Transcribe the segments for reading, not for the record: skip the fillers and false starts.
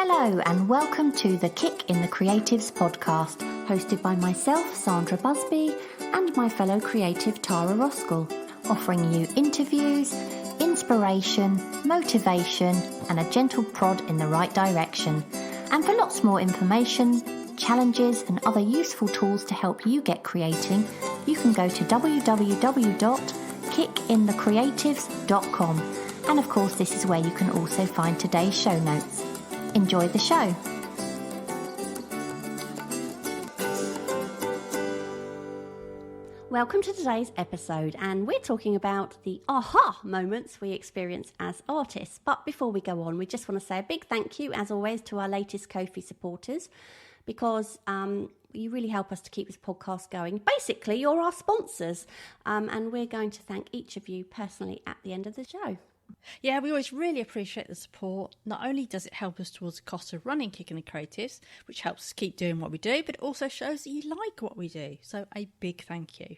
Hello and welcome to the Kick in the Creatives podcast, hosted by myself, Sandra Busby, and my fellow creative Tara Roskell, offering you interviews, inspiration, motivation, and a gentle prod in the right direction. And for lots more information, challenges, and other useful tools to help you get creating, you can go to www.kickinthecreatives.com. And of course, this is where you can also find today's show notes. Enjoy the show. Welcome to today's episode, and we're talking about the aha moments we experience as artists. But before we go on, we just want to say a big thank you, as always, to our latest Ko-fi supporters, because you really help us to keep this podcast going. Basically, you're our sponsors, and we're going to thank each of you personally at the end of the show. Yeah, we always really appreciate the support. Not only does it help us towards the cost of running Kick in the Creatives, which helps us keep doing what we do, but it also shows that you like what we do. So a big thank you.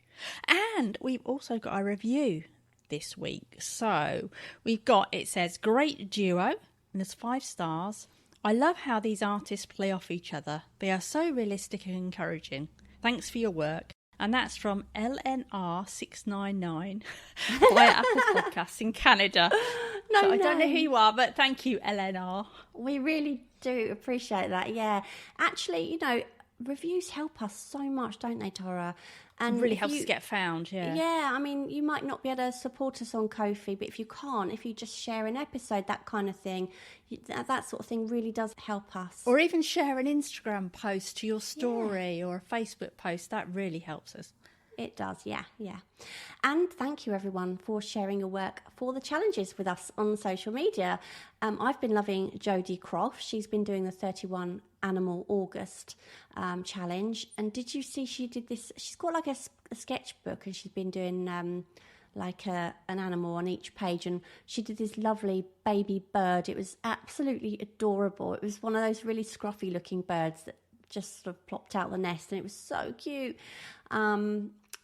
And we've also got a review this week. So we've got, it says, great duo, and there's 5 stars. I love how these artists play off each other. They are so realistic and encouraging. Thanks for your work. And that's from LNR699 via Apple Podcasts in Canada. I don't know who you are, but thank you, LNR. We really do appreciate that, yeah. Actually, you know, reviews help us so much, don't they, Tara? And really helps us get found, yeah. Yeah, I mean, you might not be able to support us on Ko-fi, but if you can't, if you just share an episode, that kind of thing, that sort of thing really does help us. Or even share an Instagram post to your story or a Facebook post, that really helps us. It does, yeah. And thank you, everyone, for sharing your work for the challenges with us on social media. I've been loving Jodie Croft. She's been doing the 31 Animal August challenge. And did you see she did this? She's got like a sketchbook, and she's been doing an animal on each page. And she did this lovely baby bird. It was absolutely adorable. It was one of those really scruffy looking birds that just sort of plopped out the nest, and it was so cute.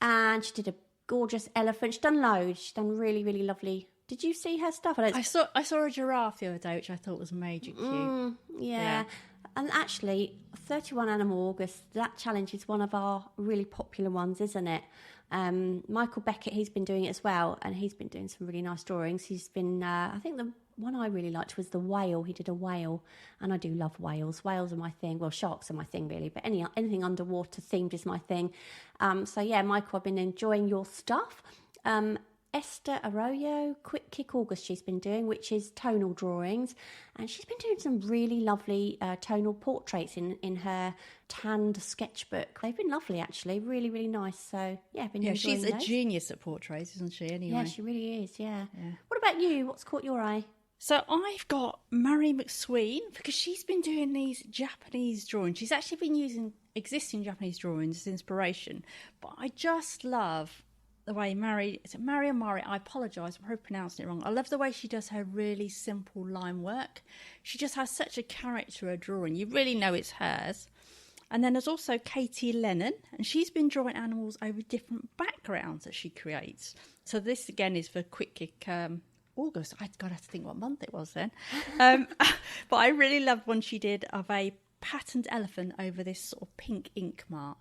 And she did a gorgeous elephant. She's done loads. She's done really, really lovely. Did you see her stuff? I saw a giraffe the other day, which I thought was major cute. Yeah. And actually, 31 Animal August, that challenge is one of our really popular ones, isn't it? Michael Beckett, he's been doing it as well, and he's been doing some really nice drawings. He's been, I think the one I really liked was the whale. He did a whale, and I do love whales. Whales are my thing. Well, sharks are my thing, really, but anything underwater themed is my thing. So yeah, Michael, I've been enjoying your stuff. Esther Arroyo, Quick Kick August, she's been doing, which is tonal drawings, and she's been doing some really lovely tonal portraits in her tanned sketchbook. They've been lovely, actually, really, really nice. So yeah, I've been enjoying she's those. A genius at portraits, isn't she? Anyway, yeah, she really is. Yeah. What about you? What's caught your eye? So I've got Mary McSween, because she's been doing these Japanese drawings. She's actually been using existing Japanese drawings as inspiration, but I just love the way Mary or Mari, I apologise, I'm probably pronouncing it wrong. I love the way she does her really simple line work. She just has such a character, a drawing. You really know it's hers. And then there's also Katie Lennon, and she's been drawing animals over different backgrounds that she creates. So this, again, is for Quick Kick August. I'd got to think what month it was then. But I really loved one she did of a patterned elephant over this sort of pink ink mark.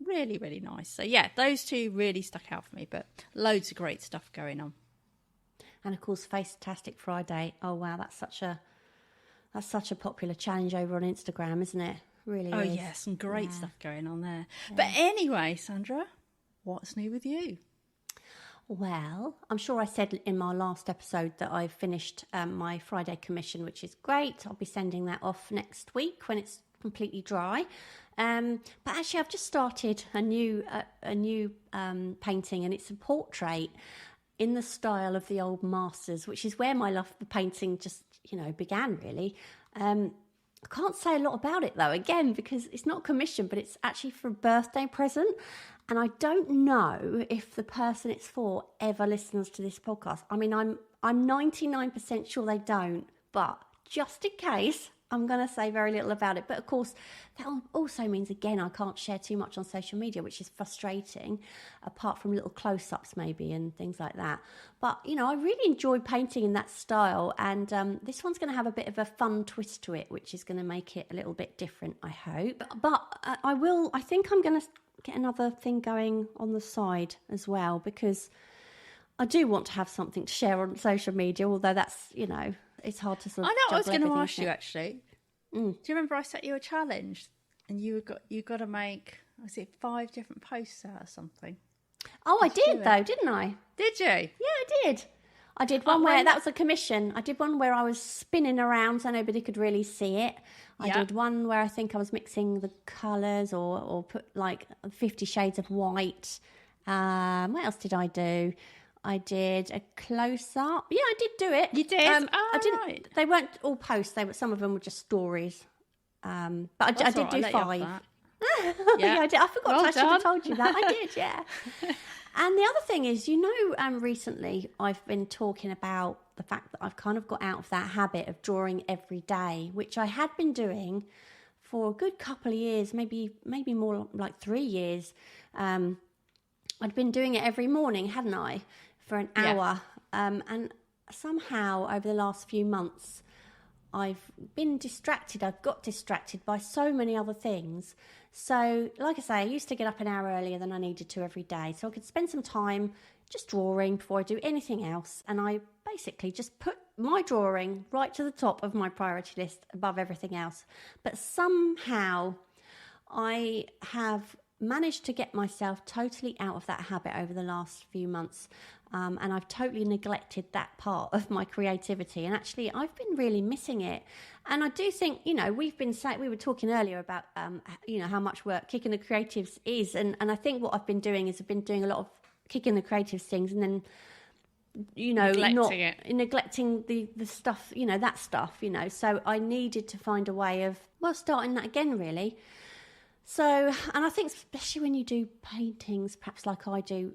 Really, really nice. So yeah, those two really stuck out for me, but loads of great stuff going on. And of course, Facetastic Friday. Oh wow, that's such a popular challenge over on Instagram, isn't it? Really is. Oh yeah, some great stuff going on there. Yeah. But anyway, Sandra, what's new with you? Well, I'm sure I said in my last episode that I've finished my Friday commission, which is great. I'll be sending that off next week when it's completely dry. But actually, I've just started a new painting, and it's a portrait in the style of the old masters, which is where my love for painting just, began, really. I can't say a lot about it, though, again, because it's not commissioned, but it's actually for a birthday present. And I don't know if the person it's for ever listens to this podcast. I mean, I'm 99% sure they don't, but just in case, I'm going to say very little about it. But of course, that also means, again, I can't share too much on social media, which is frustrating, apart from little close-ups maybe and things like that. But, you know, I really enjoy painting in that style. And this one's going to have a bit of a fun twist to it, which is going to make it a little bit different, I hope. But I think I'm going to get another thing going on the side as well, because I do want to have something to share on social media, although that's, you know, it's hard to sort of. I know. I was juggle going to everything, ask you actually. Do you remember I set you a challenge, and you got to make, was it 5 different posts out or something? Oh, I did though, didn't I? Did you? Yeah, I did. I did one where that was a commission. I did one where I was spinning around so nobody could really see it. I did one where I think I was mixing the colours or put like 50 shades of white. What else did I do? I did a close-up. Yeah, I did do it. You did? I didn't. Right. They weren't all posts. Some of them were just stories. But I did do 5. Yeah, I did. I forgot. I should have told you that. I did. Yeah. And the other thing is, you know, recently I've been talking about the fact that I've kind of got out of that habit of drawing every day, which I had been doing for a good couple of years, maybe more like 3 years. I'd been doing it every morning, hadn't I, for an hour. And somehow over the last few months, I've been distracted. I've got distracted by so many other things. So, like I say, I used to get up an hour earlier than I needed to every day. So I could spend some time just drawing before I do anything else. And I basically just put my drawing right to the top of my priority list above everything else. But somehow I have managed to get myself totally out of that habit over the last few months. And I've totally neglected that part of my creativity. And actually, I've been really missing it. And I do think, you know, we were talking earlier about, you know, how much work Kicking the Creatives is. And I think what I've been doing is I've been doing a lot of Kicking the Creatives things and then, you know, neglecting the stuff, you know, that stuff, you know. So I needed to find a way of, well, starting that again, really. So, and I think especially when you do paintings, perhaps like I do,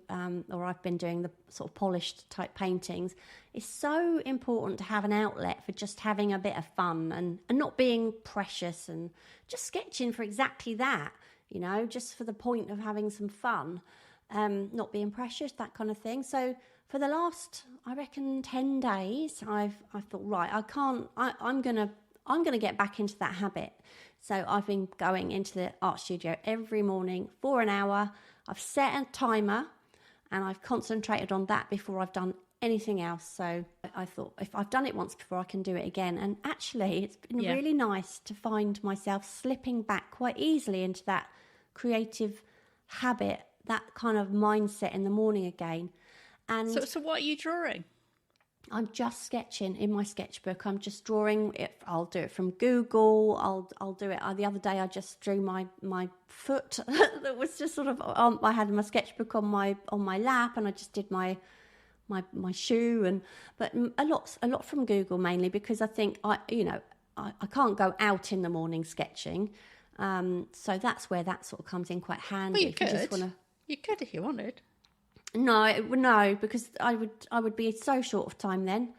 or I've been doing the sort of polished type paintings, it's so important to have an outlet for just having a bit of fun and not being precious and just sketching for exactly that, you know, just for the point of having some fun, not being precious, that kind of thing. So for the last, I reckon, 10 days, I thought, right, I'm going to get back into that habit. So I've been going into the art studio every morning for an hour. I've set a timer and I've concentrated on that before I've done anything else. So I thought, if I've done it once before, I can do it again. And actually, it's been really nice to find myself slipping back quite easily into that creative habit, that kind of mindset in the morning again. And so what are you drawing? I'm just sketching in my sketchbook. I'm just drawing it. I'll do it from Google. I'll do it. The other day I just drew my foot that was just sort of. I had my sketchbook on my lap, and I just did my shoe but a lot from Google mainly because I think I can't go out in the morning sketching, so that's where that sort of comes in quite handy. Well, you could if you wanted. No, because I would be so short of time then,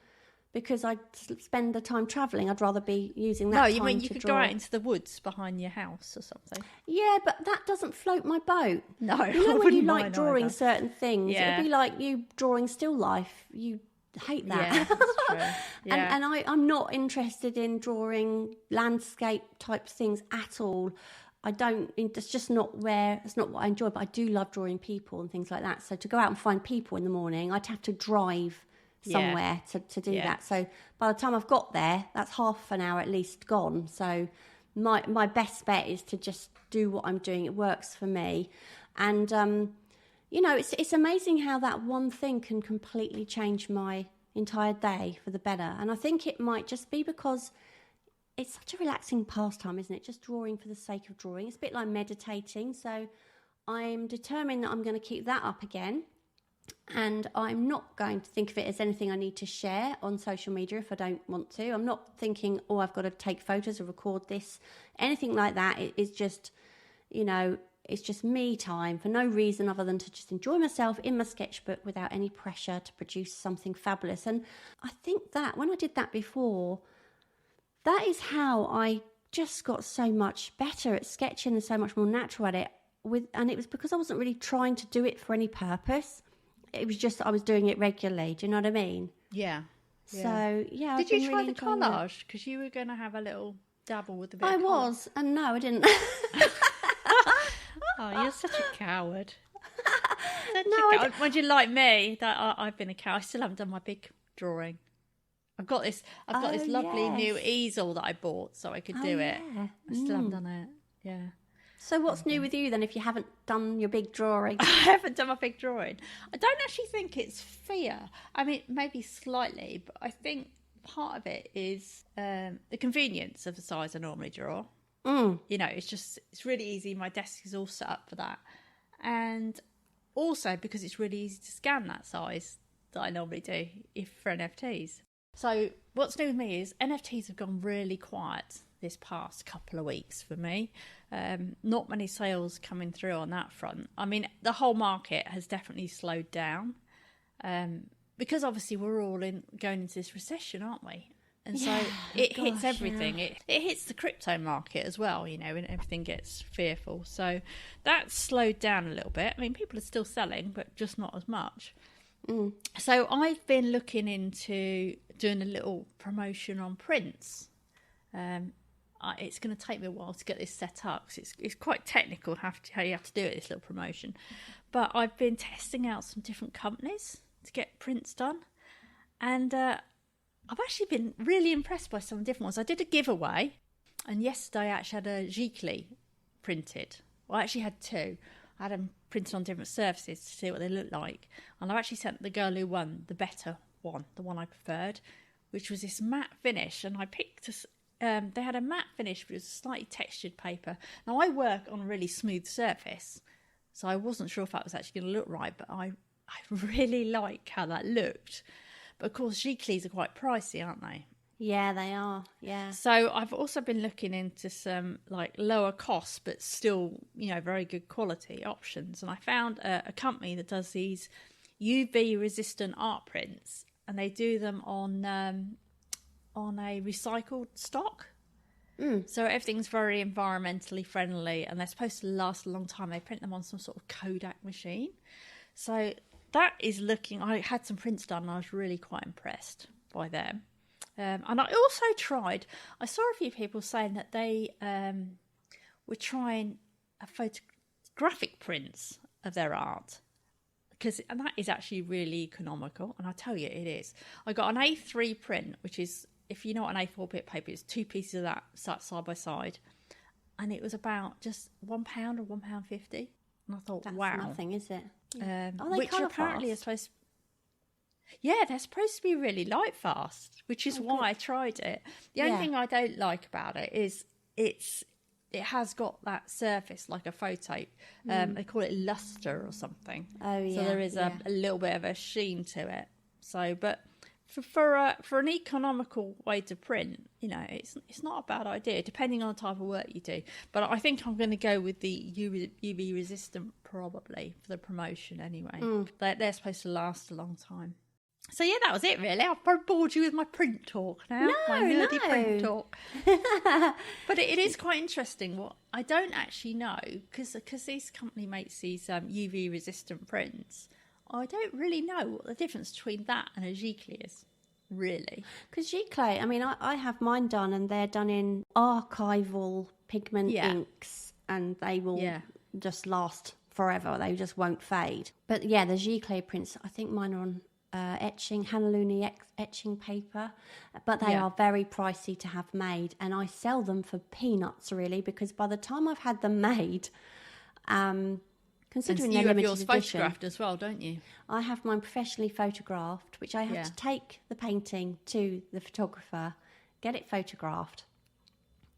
because I'd spend the time travelling. I'd rather be using that time to draw. No, you mean you could go out into the woods behind your house or something? Yeah, but that doesn't float my boat. No, you know when you like drawing certain things, yeah. It'd be like you drawing still life. You hate that. Yeah, that's true. Yeah. And I'm not interested in drawing landscape type things at all. It's just not it's not what I enjoy, but I do love drawing people and things like that. So to go out and find people in the morning, I'd have to drive somewhere to do that. So by the time I've got there, that's half an hour at least gone. So my best bet is to just do what I'm doing. It works for me. And, you know, it's amazing how that one thing can completely change my entire day for the better. And I think it might just be because it's such a relaxing pastime, isn't it? Just drawing for the sake of drawing. It's a bit like meditating. So I'm determined that I'm going to keep that up again. And I'm not going to think of it as anything I need to share on social media if I don't want to. I'm not thinking, I've got to take photos or record this. Anything like that. It is just, you know, it's just me time for no reason other than to just enjoy myself in my sketchbook without any pressure to produce something fabulous. And I think that when I did that before, that is how I just got so much better at sketching and so much more natural at it. And it was because I wasn't really trying to do it for any purpose. It was just that I was doing it regularly. Do you know what I mean? Yeah. So, yeah. Did you try the enjoying it. collage? Because you were going to have a little dabble with the bit I of colour. was, and no, I didn't. Oh, you're such a coward. No, Would you like me? That I've been a coward. I still haven't done my big drawing. I've got this lovely new easel that I bought so I could do it. Yeah. I still haven't done it. Yeah. So what's new with you then if you haven't done your big drawing? I haven't done my big drawing. I don't actually think it's fear. I mean, maybe slightly, but I think part of it is the convenience of the size I normally draw. You know, it's really easy. My desk is all set up for that. And also because it's really easy to scan that size that I normally do for NFTs. So what's new with me is NFTs have gone really quiet this past couple of weeks for me. Not many sales coming through on that front. I mean, the whole market has definitely slowed down because obviously we're all going into this recession, aren't we? And so it hits everything. Yeah. It hits the crypto market as well, you know, and everything gets fearful. So that's slowed down a little bit. I mean, people are still selling, but just not as much. So I've been looking into doing a little promotion on prints. It's going to take me a while to get this set up because it's quite technical how you have to do it, this little promotion. But I've been testing out some different companies to get prints done. And I've actually been really impressed by some different ones. I did a giveaway, and yesterday I actually had a Giclée printed. Well, I actually had two. I had them printed on different surfaces to see what they look like. And I've actually sent the girl who won the better one, the one I preferred, which was this matte finish. And I picked, they had a matte finish, but it was a slightly textured paper. Now, I work on a really smooth surface, so I wasn't sure if that was actually going to look right, but I really like how that looked. But of course, Giclées are quite pricey, aren't they? Yeah, they are. Yeah. So I've also been looking into some like lower cost, but still, you know, very good quality options. And I found a company that does these UV resistant art prints, and they do them on a recycled stock. So everything's very environmentally friendly, and they're supposed to last a long time. They print them on some sort of Kodak machine. So that is looking. I had some prints done, and I was really quite impressed by them. And I also tried. I saw a few people saying that they were trying photographic prints of their art, and that is actually really economical. And I tell you, it is. I got an A3 print, which is, if you know what an A4 bit paper is, two pieces of that side by side, and it was about just £1 or £1.50. And I thought, That's wow, nothing, is it? which apparently is supposed. Yeah, they're supposed to be really light fast, which is why I tried it. The only thing I don't like about it is it has got that surface like a photo. They call it luster or something. Oh yeah. So there is a little bit of a sheen to it. So, but for an economical way to print, you know, it's not a bad idea, depending on the type of work you do. But I think I'm going to go with the UV resistant probably for the promotion anyway. They're supposed to last a long time. So yeah, that was it really. I've probably bored you with my print talk now. My nerdy print talk. But it is quite interesting. What I don't actually know, because this company makes these UV resistant prints, I don't really know what the difference between that and a Giclée is, really. Because Giclée, I mean, I have mine done, and they're done in archival pigment inks, and they will just last forever. They just won't fade. But yeah, the Giclée prints, I think mine are on Hanaluni etching paper, but they are very pricey to have made, and I sell them for peanuts really, because by the time I've had them made, considering they're limited edition, you have yours photographed as well, don't you? I have mine professionally photographed, which I have to take the painting to the photographer, get it photographed.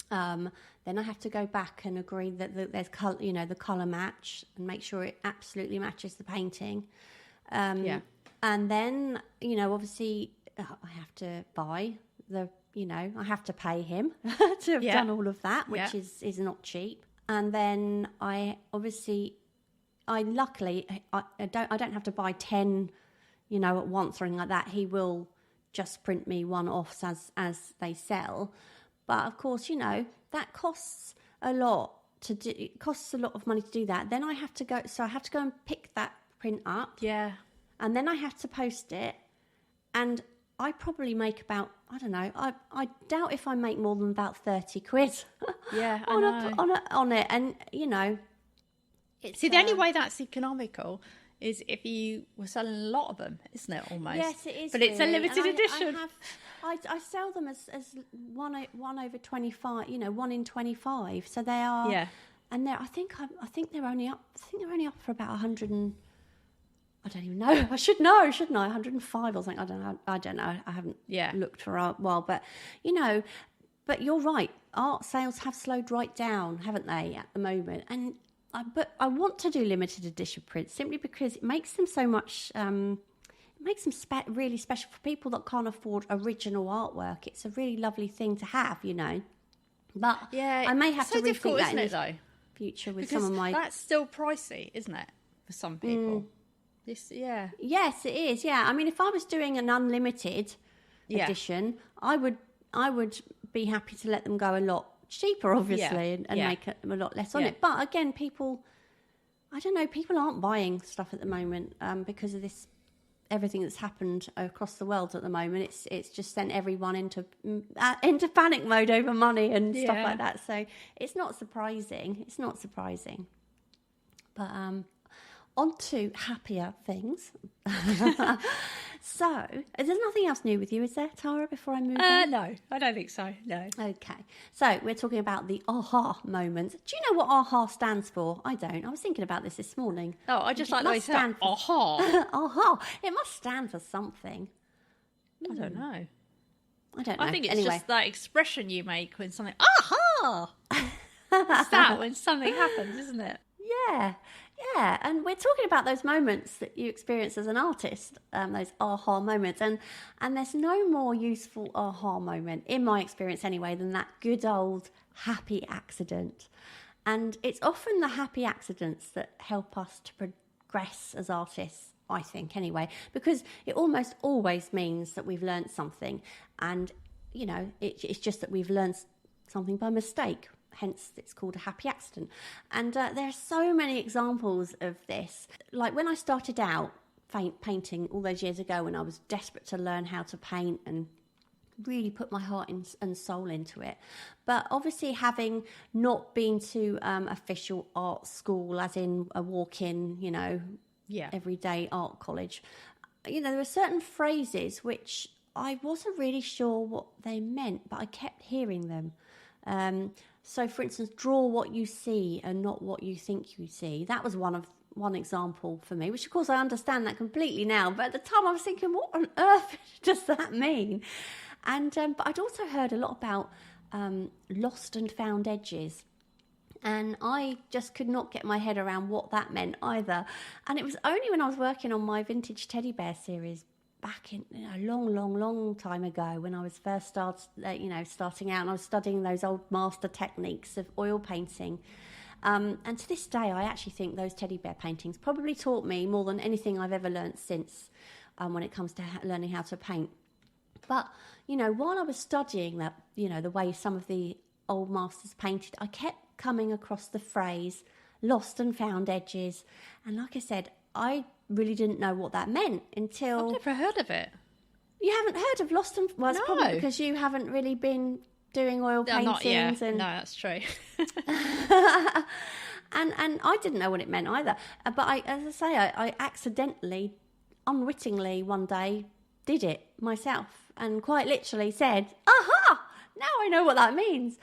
Then I have to go back and agree that there's the colour match, and make sure it absolutely matches the painting. And then, obviously I have to buy I have to pay him to have done all of that, which is not cheap. And then luckily I don't have to buy 10, at once or anything like that. He will just print me one off as they sell. But of course, that costs a lot to do. It costs a lot of money to do that. Then I have to go. So I have to go and pick that print up. Yeah. And then I have to post it. And I probably make about, I don't know, I doubt if I make more than about 30 quid. Yeah, on it. And, it's... See, the only way that's economical is if you were selling a lot of them, isn't it, almost? Yes, it is. But it's a really. limited edition. I sell them as one over 25, 1 in 25. So they are... Yeah. And I think they're only up for about 100 and... I don't even know. I should know, shouldn't I? 105 or something. I don't know. I haven't looked for a while. But, but you're right. Art sales have slowed right down, haven't they, at the moment? But I want to do limited edition prints simply because it makes them so much... it makes them really special for people that can't afford original artwork. It's a really lovely thing to have, But I may have to rethink that in the future with some of my... That's still pricey, isn't it, for some people? Yes, it is. Yeah, I mean, if I was doing an unlimited edition, I would be happy to let them go a lot cheaper, obviously, and make a lot less on it. But again, people aren't buying stuff at the moment because of everything that's happened across the world at the moment. It's just sent everyone into panic mode over money and stuff like that. So it's not surprising. But on to happier things. So, there's nothing else new with you, is there, Tara, before I move on? No, I don't think so, no. Okay, so we're talking about the aha moments. Do you know what aha stands for? I don't. I was thinking about this morning. Oh, I just like the way you say aha. Aha. It must stand for something. I don't know. I think it's just that expression you make when something, aha! It's that when something happens, isn't it? Yeah, and we're talking about those moments that you experience as an artist, those aha moments, and there's no more useful aha moment, in my experience anyway, than that good old happy accident. And it's often the happy accidents that help us to progress as artists, I think, anyway, because it almost always means that we've learned something, and, it's just that we've learned something by mistake. Hence, it's called a happy accident. And there are so many examples of this. Like when I started out painting all those years ago when I was desperate to learn how to paint and really put my heart and soul into it. But obviously having not been to official art school, as in a walk-in, everyday art college, there were certain phrases which I wasn't really sure what they meant, but I kept hearing them. So, for instance, draw what you see and not what you think you see. That was one example for me, which, of course, I understand that completely now. But at the time, I was thinking, what on earth does that mean? And but I'd also heard a lot about lost and found edges. And I just could not get my head around what that meant either. And it was only when I was working on my vintage teddy bear series back in a long time ago, when I was first starting out, and I was studying those old master techniques of oil painting. And to this day, I actually think those teddy bear paintings probably taught me more than anything I've ever learnt since when it comes to learning how to paint. But, while I was studying that, the way some of the old masters painted, I kept coming across the phrase lost and found edges. And like I said, I really didn't know what that meant until... I've never heard of it. You haven't heard of lost and... Well, it's probably because you haven't really been doing oil paintings. Not yet. No, that's true. And I didn't know what it meant either. But I accidentally, unwittingly one day did it myself and quite literally said, aha, now I know what that means.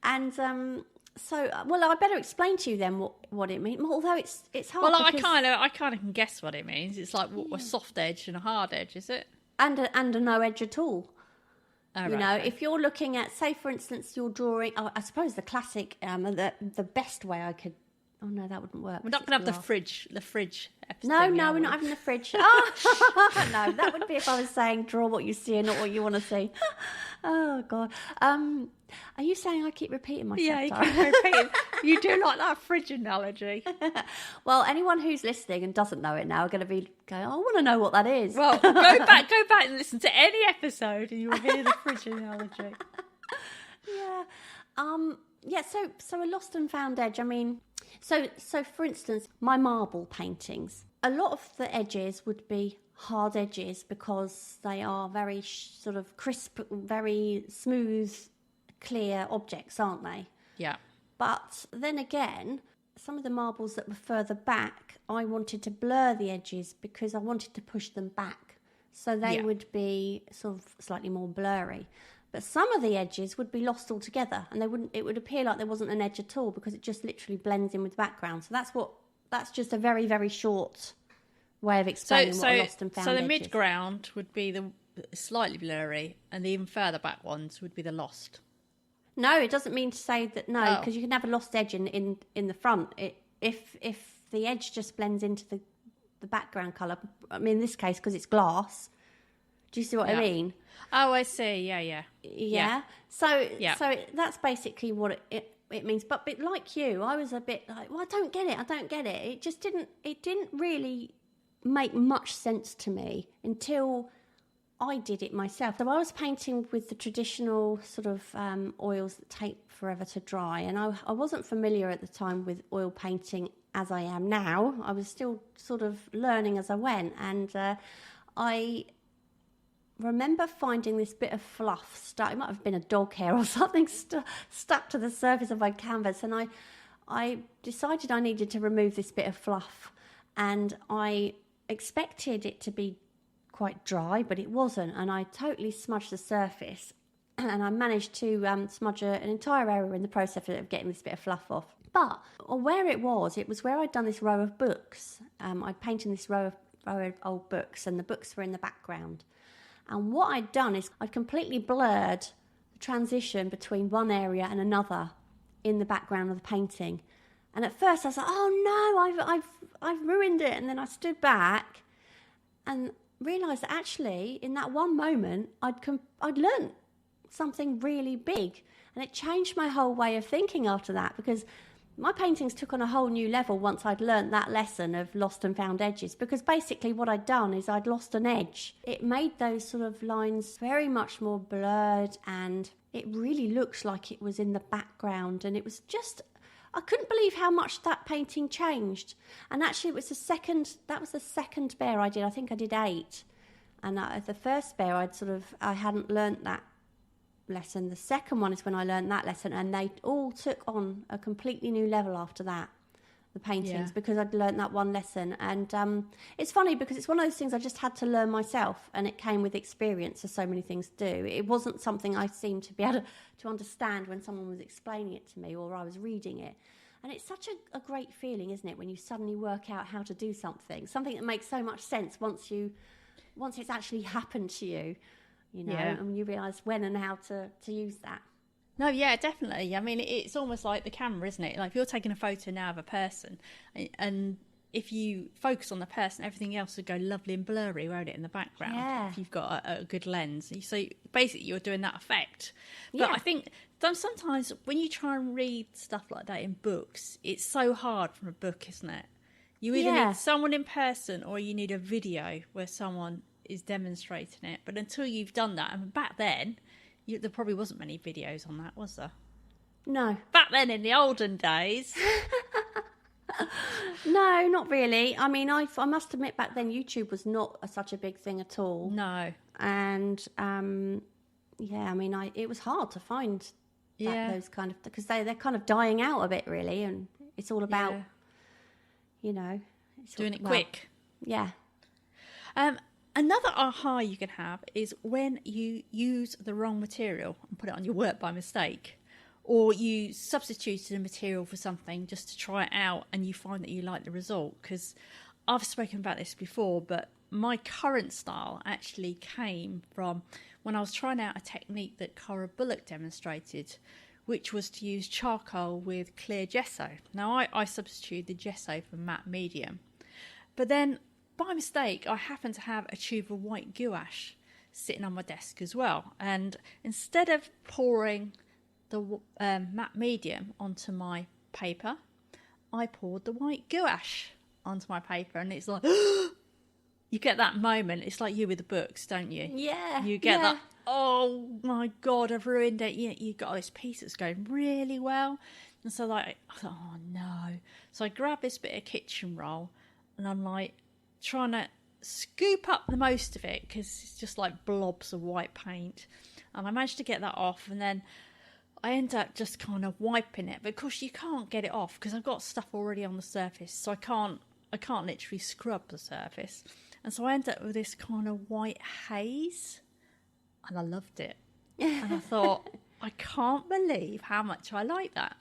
And I better explain to you then what it means. Although it's hard. Well, I kind of can guess what it means. It's like a soft edge and a hard edge, is it? And a no edge at all. Oh, right, okay. If you're looking at, say, for instance, you're drawing. I suppose the classic, the best way I could. Oh no, that wouldn't work. We're not going to have the fridge episode. No, we're not having the fridge. Oh, no, that would be if I was saying draw what you see and not what you want to see. Oh God. Are you saying I keep repeating myself? Yeah, you keep repeating. You do like that fridge analogy. Well, anyone who's listening and doesn't know it now are going to be going, I want to know what that is. Well, go back and listen to any episode and you'll hear the fridge analogy. Yeah. Yeah, so a lost and found edge. I mean, so for instance, my marble paintings, a lot of the edges would be hard edges because they are very sort of crisp, very smooth, clear objects, aren't they? Yeah. But then again, some of the marbles that were further back, I wanted to blur the edges because I wanted to push them back. So they would be sort of slightly more blurry. But some of the edges would be lost altogether, and it would appear like there wasn't an edge at all because it just literally blends in with the background. So that's just a very, very short way of explaining what a lost and found So the edge is. mid-ground would be the slightly blurry, and the even further back ones would be the lost. No, it doesn't mean to say that, no, because you can have a lost edge in the front. If the edge just blends into the background colour, I mean, in this case, because it's glass, do you see what I mean? Oh, I see. Yeah. So that's basically what it means. But like you, I was a bit like, well, I don't get it. It just didn't really make much sense to me until I did it myself. So I was painting with the traditional sort of oils that take forever to dry, and I wasn't familiar at the time with oil painting as I am now. I was still sort of learning as I went, and I remember finding this bit of fluff stuck. It might have been a dog hair or something stuck to the surface of my canvas, and I decided I needed to remove this bit of fluff, and I expected it to be quite dry, but it wasn't, and I totally smudged the surface, and I managed to smudge an entire area in the process of getting this bit of fluff off. But where it was where I'd done this row of books. I'd painted this row of old books, and the books were in the background. And what I'd done is I'd completely blurred the transition between one area and another in the background of the painting. And at first I was like, oh no, I've ruined it. And then I stood back and realised that actually in that one moment I'd learnt something really big, and it changed my whole way of thinking after that, because my paintings took on a whole new level once I'd learnt that lesson of lost and found edges, because basically what I'd done is I'd lost an edge. It made those sort of lines very much more blurred, and it really looked like it was in the background, and it was just, I couldn't believe how much that painting changed. And actually that was the second bear I did. I think I did 8. And the first bear I hadn't learnt that lesson. The second one is when I learnt that lesson, and they all took on a completely new level after that, the paintings, because I'd learnt that one lesson. And it's funny because it's one of those things I just had to learn myself, and it came with experience, as so many things do. It wasn't something I seemed to be able to understand when someone was explaining it to me or I was reading it. And it's such a great feeling, isn't it, when you suddenly work out how to do something that makes so much sense once it's actually happened to you. And you realise when and how to use that. No, yeah, definitely. I mean, it's almost like the camera, isn't it? Like if you're taking a photo now of a person, and if you focus on the person, everything else would go lovely and blurry, won't it, in the background? Yeah. If you've got a good lens. So basically you're doing that effect. But I think sometimes when you try and read stuff like that in books, it's so hard from a book, isn't it? You either need someone in person or you need a video where someone is demonstrating it. But until you've done that, and back then there probably wasn't many videos on that, was there? No. Back then in the olden days. No, not really. I mean, I must admit back then YouTube was not such a big thing at all. No. And I mean, it was hard to find those kind of, because they're kind of dying out a bit, really, and it's all about doing it quick. Yeah. Another aha you can have is when you use the wrong material and put it on your work by mistake, or you substituted a material for something just to try it out and you find that you like the result. Because I've spoken about this before, but my current style actually came from when I was trying out a technique that Cara Bullock demonstrated, which was to use charcoal with clear gesso. Now, I substituted the gesso for matte medium. But then, by mistake, I happened to have a tube of white gouache sitting on my desk as well. And instead of pouring the matte medium onto my paper, I poured the white gouache onto my paper. And it's like, you get that moment. It's like you with the books, don't you? Yeah. You get oh my God, I've ruined it. You got this piece that's going really well. And so like, I thought, oh no. So I grabbed this bit of kitchen roll and I'm like trying to scoop up the most of it because it's just like blobs of white paint. And I managed to get that off, and then I end up just kind of wiping it. But of course you can't get it off because I've got stuff already on the surface. So I can't literally scrub the surface. And so I end up with this kind of white haze. And I loved it. And I thought, I can't believe how much I like that.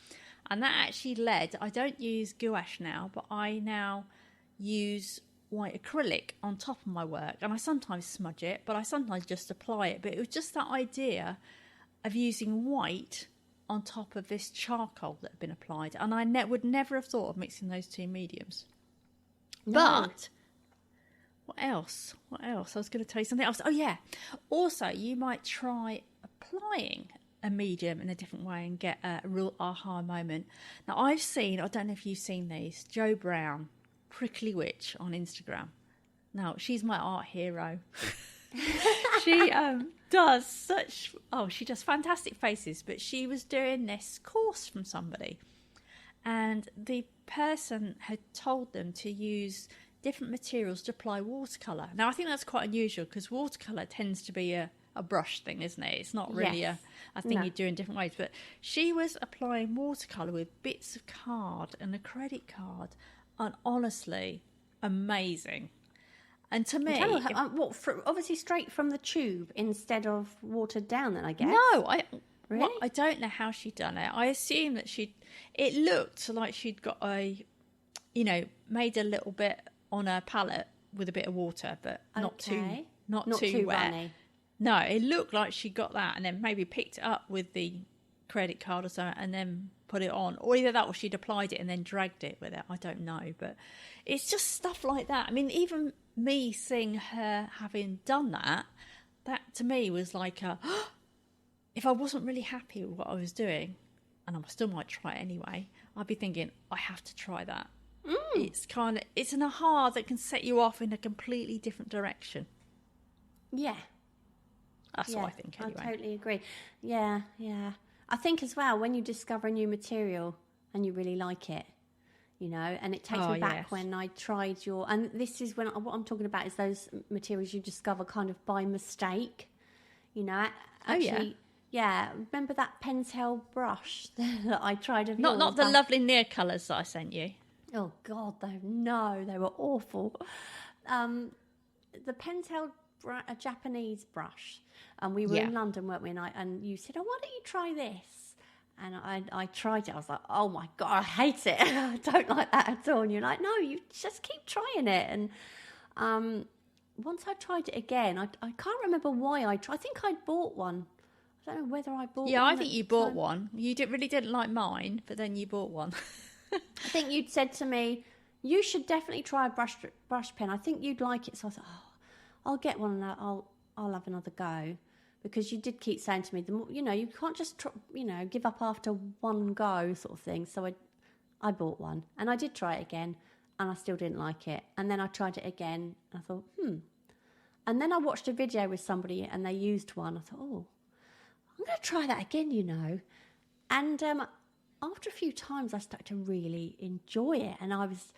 And that actually led, I don't use gouache now, but I now use white acrylic on top of my work. And I sometimes smudge it, but I sometimes just apply it. But it was just that idea of using white on top of this charcoal that had been applied. And I would never have thought of mixing those two mediums. No. But what else? I was going to tell you something else. Oh, yeah. Also, you might try applying a medium in a different way and get a real aha moment. Now, I've seen, I don't know if you've seen these, Jo Brown, Prickly Witch on Instagram. Now, she's my art hero. She she does fantastic faces, but she was doing this course from somebody. And the person had told them to use different materials to apply watercolour. Now, I think that's quite unusual because watercolour tends to be a brush thing, isn't it? It's not really a thing you do in different ways. But she was applying watercolour with bits of card and a credit card, and honestly, amazing. And to me, obviously straight from the tube instead of watered down. Then I guess. No, really? I don't know how she'd done it. I assume that it looked like she'd got made a little bit on a palette with a bit of water, but not too wet. Runny. No, it looked like she got that and then maybe picked it up with the credit card or something and then put it on. Or either that or she'd applied it and then dragged it with it. I don't know. But it's just stuff like that. I mean, even me seeing her having done that to me was like if I wasn't really happy with what I was doing, and I still might try it anyway, I'd be thinking, I have to try that. It's an aha that can set you off in a completely different direction. Yeah. That's what I think anyway. I totally agree. Yeah. I think as well, when you discover a new material and you really like it, and it takes me back when I tried and this is what I'm talking about is those materials you discover kind of by mistake, actually. Yeah, remember that Pentel brush that I tried of yours? Not the lovely near colours that I sent you. Oh, God, they were awful. The Pentel a Japanese brush, and we were in London, weren't we? And you said, "Oh, why don't you try this?" And I tried it. I was like, "Oh my God, I hate it. I don't like that at all." And you're like, "No, you just keep trying it." And once I tried it again, I can't remember why I tried. I think I bought one. I don't know whether I bought one. Yeah, I think you bought one. You really didn't like mine, but then you bought one. I think you'd said to me, "You should definitely try a brush pen. I think you'd like it." So I thought, "Oh, I'll get one and I'll have another go," because you did keep saying to me, you can't just give up after one go sort of thing. So I bought one and I did try it again, and I still didn't like it. And then I tried it again and I thought, And then I watched a video with somebody and they used one. I thought, oh, I'm going to try that again, And after a few times, I started to really enjoy it, and I was.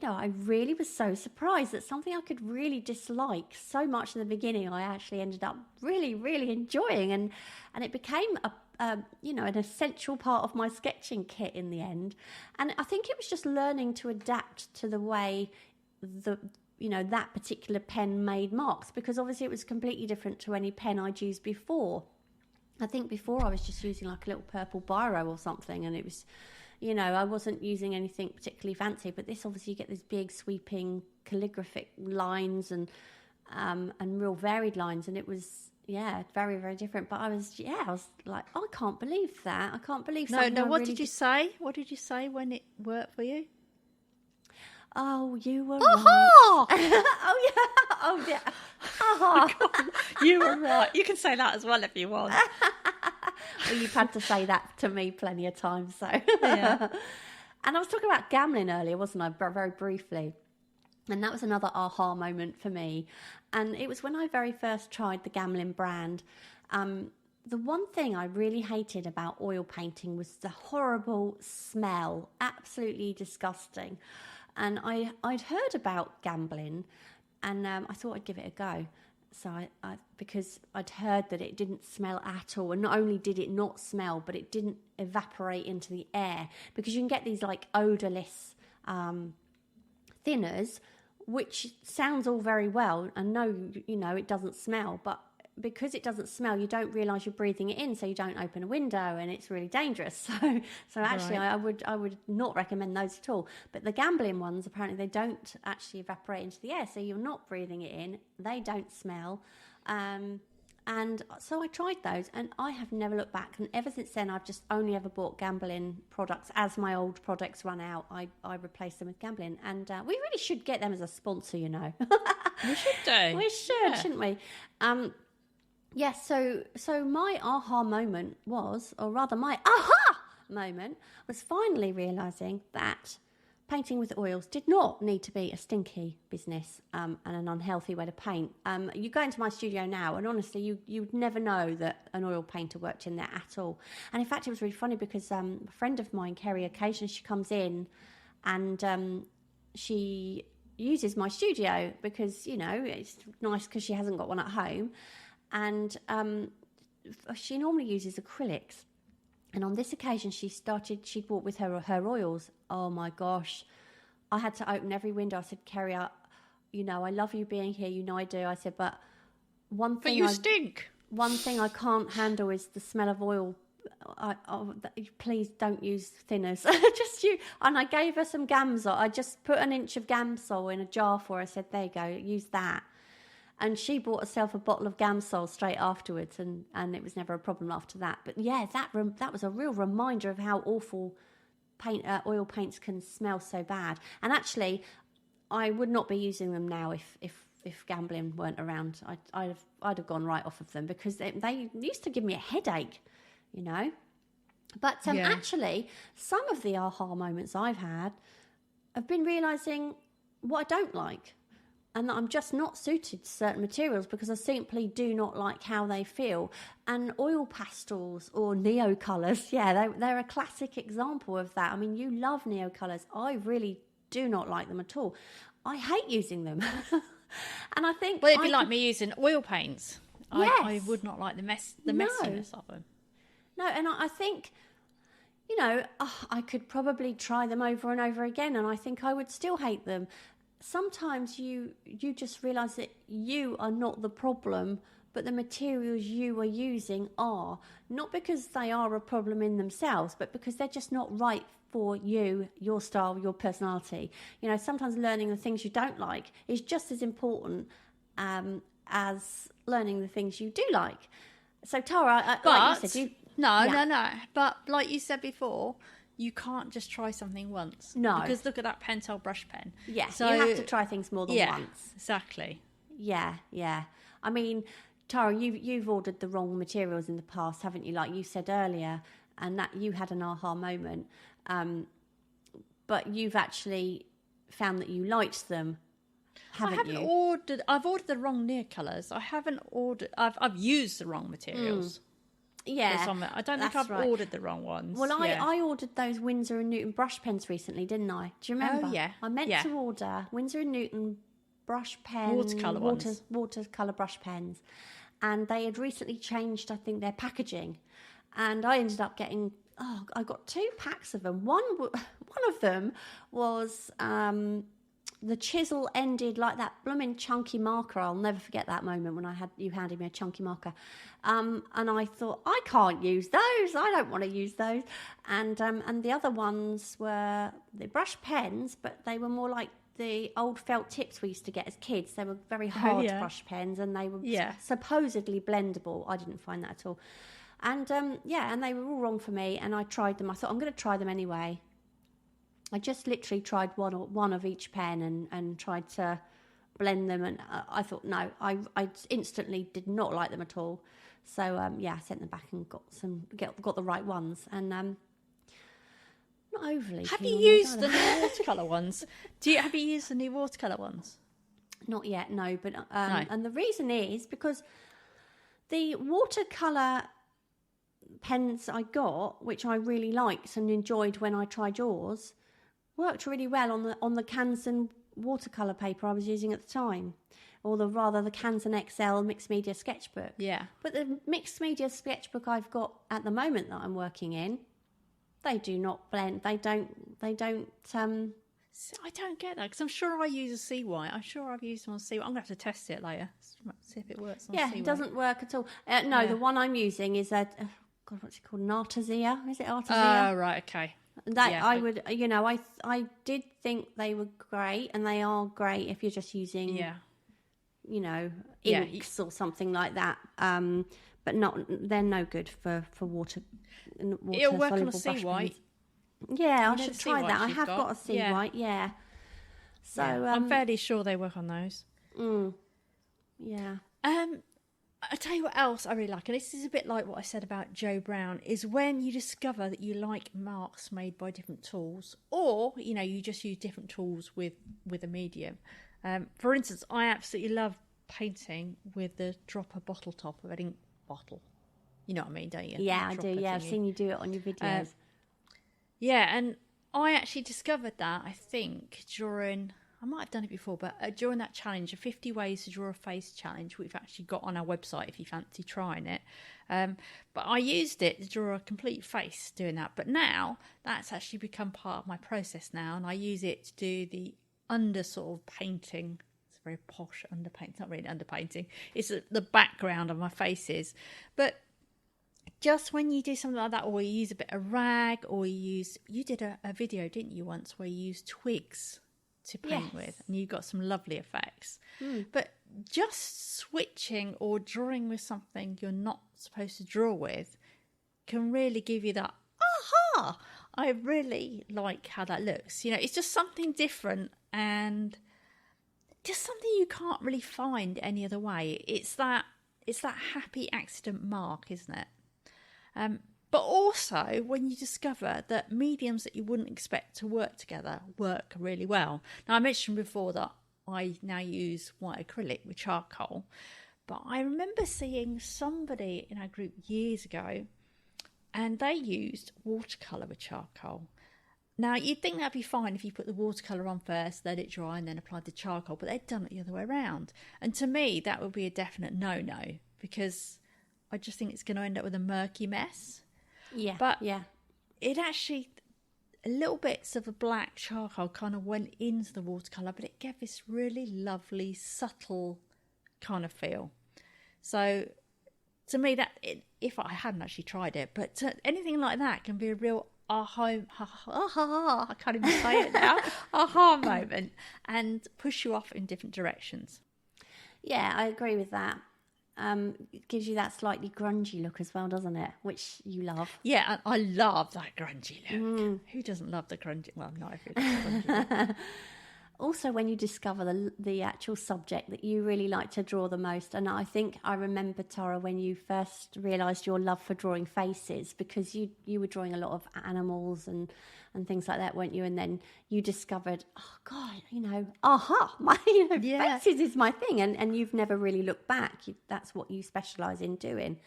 I really was so surprised that something I could really dislike so much in the beginning, I actually ended up really, really enjoying, and it became an essential part of my sketching kit in the end. And I think it was just learning to adapt to the way that particular pen made marks, because obviously it was completely different to any pen I'd used before. I think before I was just using like a little purple biro or something, and it was. I wasn't using anything particularly fancy, but this obviously you get these big sweeping calligraphic lines and real varied lines, and it was very, very different. But I was like, I can't believe that. I can't believe something. No. What did you say? What did you say when it worked for you? Oh, you were right. Oh yeah. Oh, you were right. You can say that as well if you want. Well, you've had to say that to me plenty of times, so. Yeah. And I was talking about Gamlin earlier, wasn't I? Very briefly. And that was another aha moment for me. And it was when I very first tried the Gamlin brand. The one thing I really hated about oil painting was the horrible smell, absolutely disgusting. And I'd heard about Gamblin, and I thought I'd give it a go. So because I'd heard that it didn't smell at all, and not only did it not smell, but it didn't evaporate into the air, because you can get these like odorless thinners, which sounds all very well, and no, you know, it doesn't smell, but because it doesn't smell, you don't realise you're breathing it in, so you don't open a window, and it's really dangerous. So actually, right. I would not recommend those at all. But the Gamblin ones, apparently, they don't actually evaporate into the air, so you're not breathing it in. They don't smell, and so I tried those, and I have never looked back. And ever since then, I've just only ever bought Gamblin products. As my old products run out, I replace them with Gamblin, and we really should get them as a sponsor. You know, we should do. We should, shouldn't we? Yes, so my aha moment was, or rather my aha moment was finally realising that painting with oils did not need to be a stinky business and an unhealthy way to paint. You go into my studio now, and honestly, you'd never know that an oil painter worked in there at all. And in fact, it was really funny because a friend of mine, Kerry, occasionally she comes in and she uses my studio because, you know, it's nice because she hasn't got one at home. And she normally uses acrylics, and on this occasion she brought with her oils. Oh my gosh, I had to open every window. I said, Kerry, you know, I love you being here, you know I do. I said, but one thing stink. One thing I can't handle is the smell of oil. Please don't use thinners. Just you. And I gave her some Gamsol. I just put an inch of Gamsol in a jar for her. I said, there you go, use that. And she bought herself a bottle of Gamsol straight afterwards, and it was never a problem after that. But yeah, that was a real reminder of how awful oil paints can smell so bad. And actually, I would not be using them now if Gamblin weren't around. I'd have gone right off of them, because they used to give me a headache, you know. But actually, some of the aha moments I've had have been realising what I don't like, and that I'm just not suited to certain materials because I simply do not like how they feel. And oil pastels or neo colours, they're a classic example of that. I mean, you love neo colours. I really do not like them at all. I hate using them. And I think... Well, it'd be like me using oil paints. Yes. I would not like the messiness of them. No, and I think... You know, I could probably try them over and over again, and I think I would still hate them. Sometimes you just realise that you are not the problem, but the materials you are using are. Not because they are a problem in themselves, but because they're just not right for you, your style, your personality. You know, sometimes learning the things you don't like is just as important as learning the things you do like. So, Tara, like you said, No. But like you said before, you can't just try something once. No. Because look at that Pentel brush pen. Yeah, so you have to try things more than once. Exactly. Yeah. I mean, Tara, you've ordered the wrong materials in the past, haven't you? Like you said earlier, and that you had an aha moment. But you've actually found that you liked them, haven't you? I've ordered the wrong near colours. I've used the wrong materials. Yeah, I don't think I've ordered the wrong ones. Well, I ordered those Winsor & Newton brush pens recently, didn't I? Do you remember? Oh, yeah. I meant to order Winsor & Newton brush pens, watercolour brush pens, and they had recently changed, I think, their packaging, and I ended up getting. I got 2 packs of them. One of them was the chisel ended like that blooming chunky marker. I'll never forget that moment when you handed me a chunky marker. And I thought, I can't use those. I don't want to use those. And the other ones were the brush pens, but they were more like the old felt tips we used to get as kids. They were very hard brush pens, and they were supposedly blendable. I didn't find that at all. And and they were all wrong for me. And I tried them. I thought, I'm going to try them anyway. I just literally tried one of each pen and tried to blend them, and I thought, no, I instantly did not like them at all. So I sent them back and got the right ones, and not overly. Have you used the new watercolour ones? Have you used the new watercolour ones? Not yet, no. But No. And the reason is because The watercolour pens I got, which I really liked and enjoyed when I tried yours, worked really well on the Canson watercolour paper I was using at the time, or the Canson XL mixed media sketchbook. Yeah. But the mixed media sketchbook I've got at the moment that I'm working in, they do not blend. They don't. I don't get that because I'm sure I use a sea white. I'm sure I've used them on sea white. I'm going to have to test it later. See if it works on sea white. It doesn't work at all. No, the one I'm using is a God, what's it called? An Artesia? Is it Artesia? Oh, right, okay. That yeah, I would, I did think they were great, and they are great if you're just using, inks or something like that. But they're no good for water. It'll work on a sea white. Yeah, I should try that. I have got a sea white. Yeah. So I'm fairly sure they work on those. Yeah. I tell you what else I really like, and this is a bit like what I said about Jo Browne, is when you discover that you like marks made by different tools, or you just use different tools with a medium. For instance, I absolutely love painting with the dropper bottle top of an ink bottle. You know what I mean, don't you? Yeah, I do. Yeah, I've seen you do it on your videos. And I actually discovered that, I think, I might have done it before, but during that challenge, a 50 ways to draw a face challenge, we've actually got on our website if you fancy trying it. But I used it to draw a complete face doing that. But now that's actually become part of my process now, and I use it to do the under sort of painting. It's very posh underpainting. It's not really underpainting. It's the background of my faces. But just when you do something like that, or you use a bit of rag, or you did a video, didn't you, once, where you used twigs to paint with, and you got some lovely effects. But just switching or drawing with something you're not supposed to draw with can really give you that aha, I really like how that looks. It's just something different, and just something you can't really find any other way. It's that happy accident mark, isn't it? But also when you discover that mediums that you wouldn't expect to work together work really well. Now, I mentioned before that I now use white acrylic with charcoal, but I remember seeing somebody in our group years ago, and they used watercolour with charcoal. Now, you'd think that'd be fine if you put the watercolour on first, let it dry, and then applied the charcoal, but they'd done it the other way around. And to me, that would be a definite no-no, because I just think it's going to end up with a murky mess. Yeah. But it actually, a little bits of a black charcoal kind of went into the watercolour, but it gave this really lovely, subtle kind of feel. So to me, if I hadn't actually tried it, but anything like that can be a real aha, I can't even say it now, aha moment, and push you off in different directions. Yeah, I agree with that. It gives you that slightly grungy look as well, doesn't it? Which you love. Yeah, and I love that grungy look. Who doesn't love the grungy? Well, not everyone loves the grungy look. Also, when you discover the actual subject that you really like to draw the most, and I think I remember, Tara, when you first realised your love for drawing faces, because you were drawing a lot of animals and things like that, weren't you? And then you discovered, oh God, faces is my thing, and you've never really looked back. That's what you specialise in doing.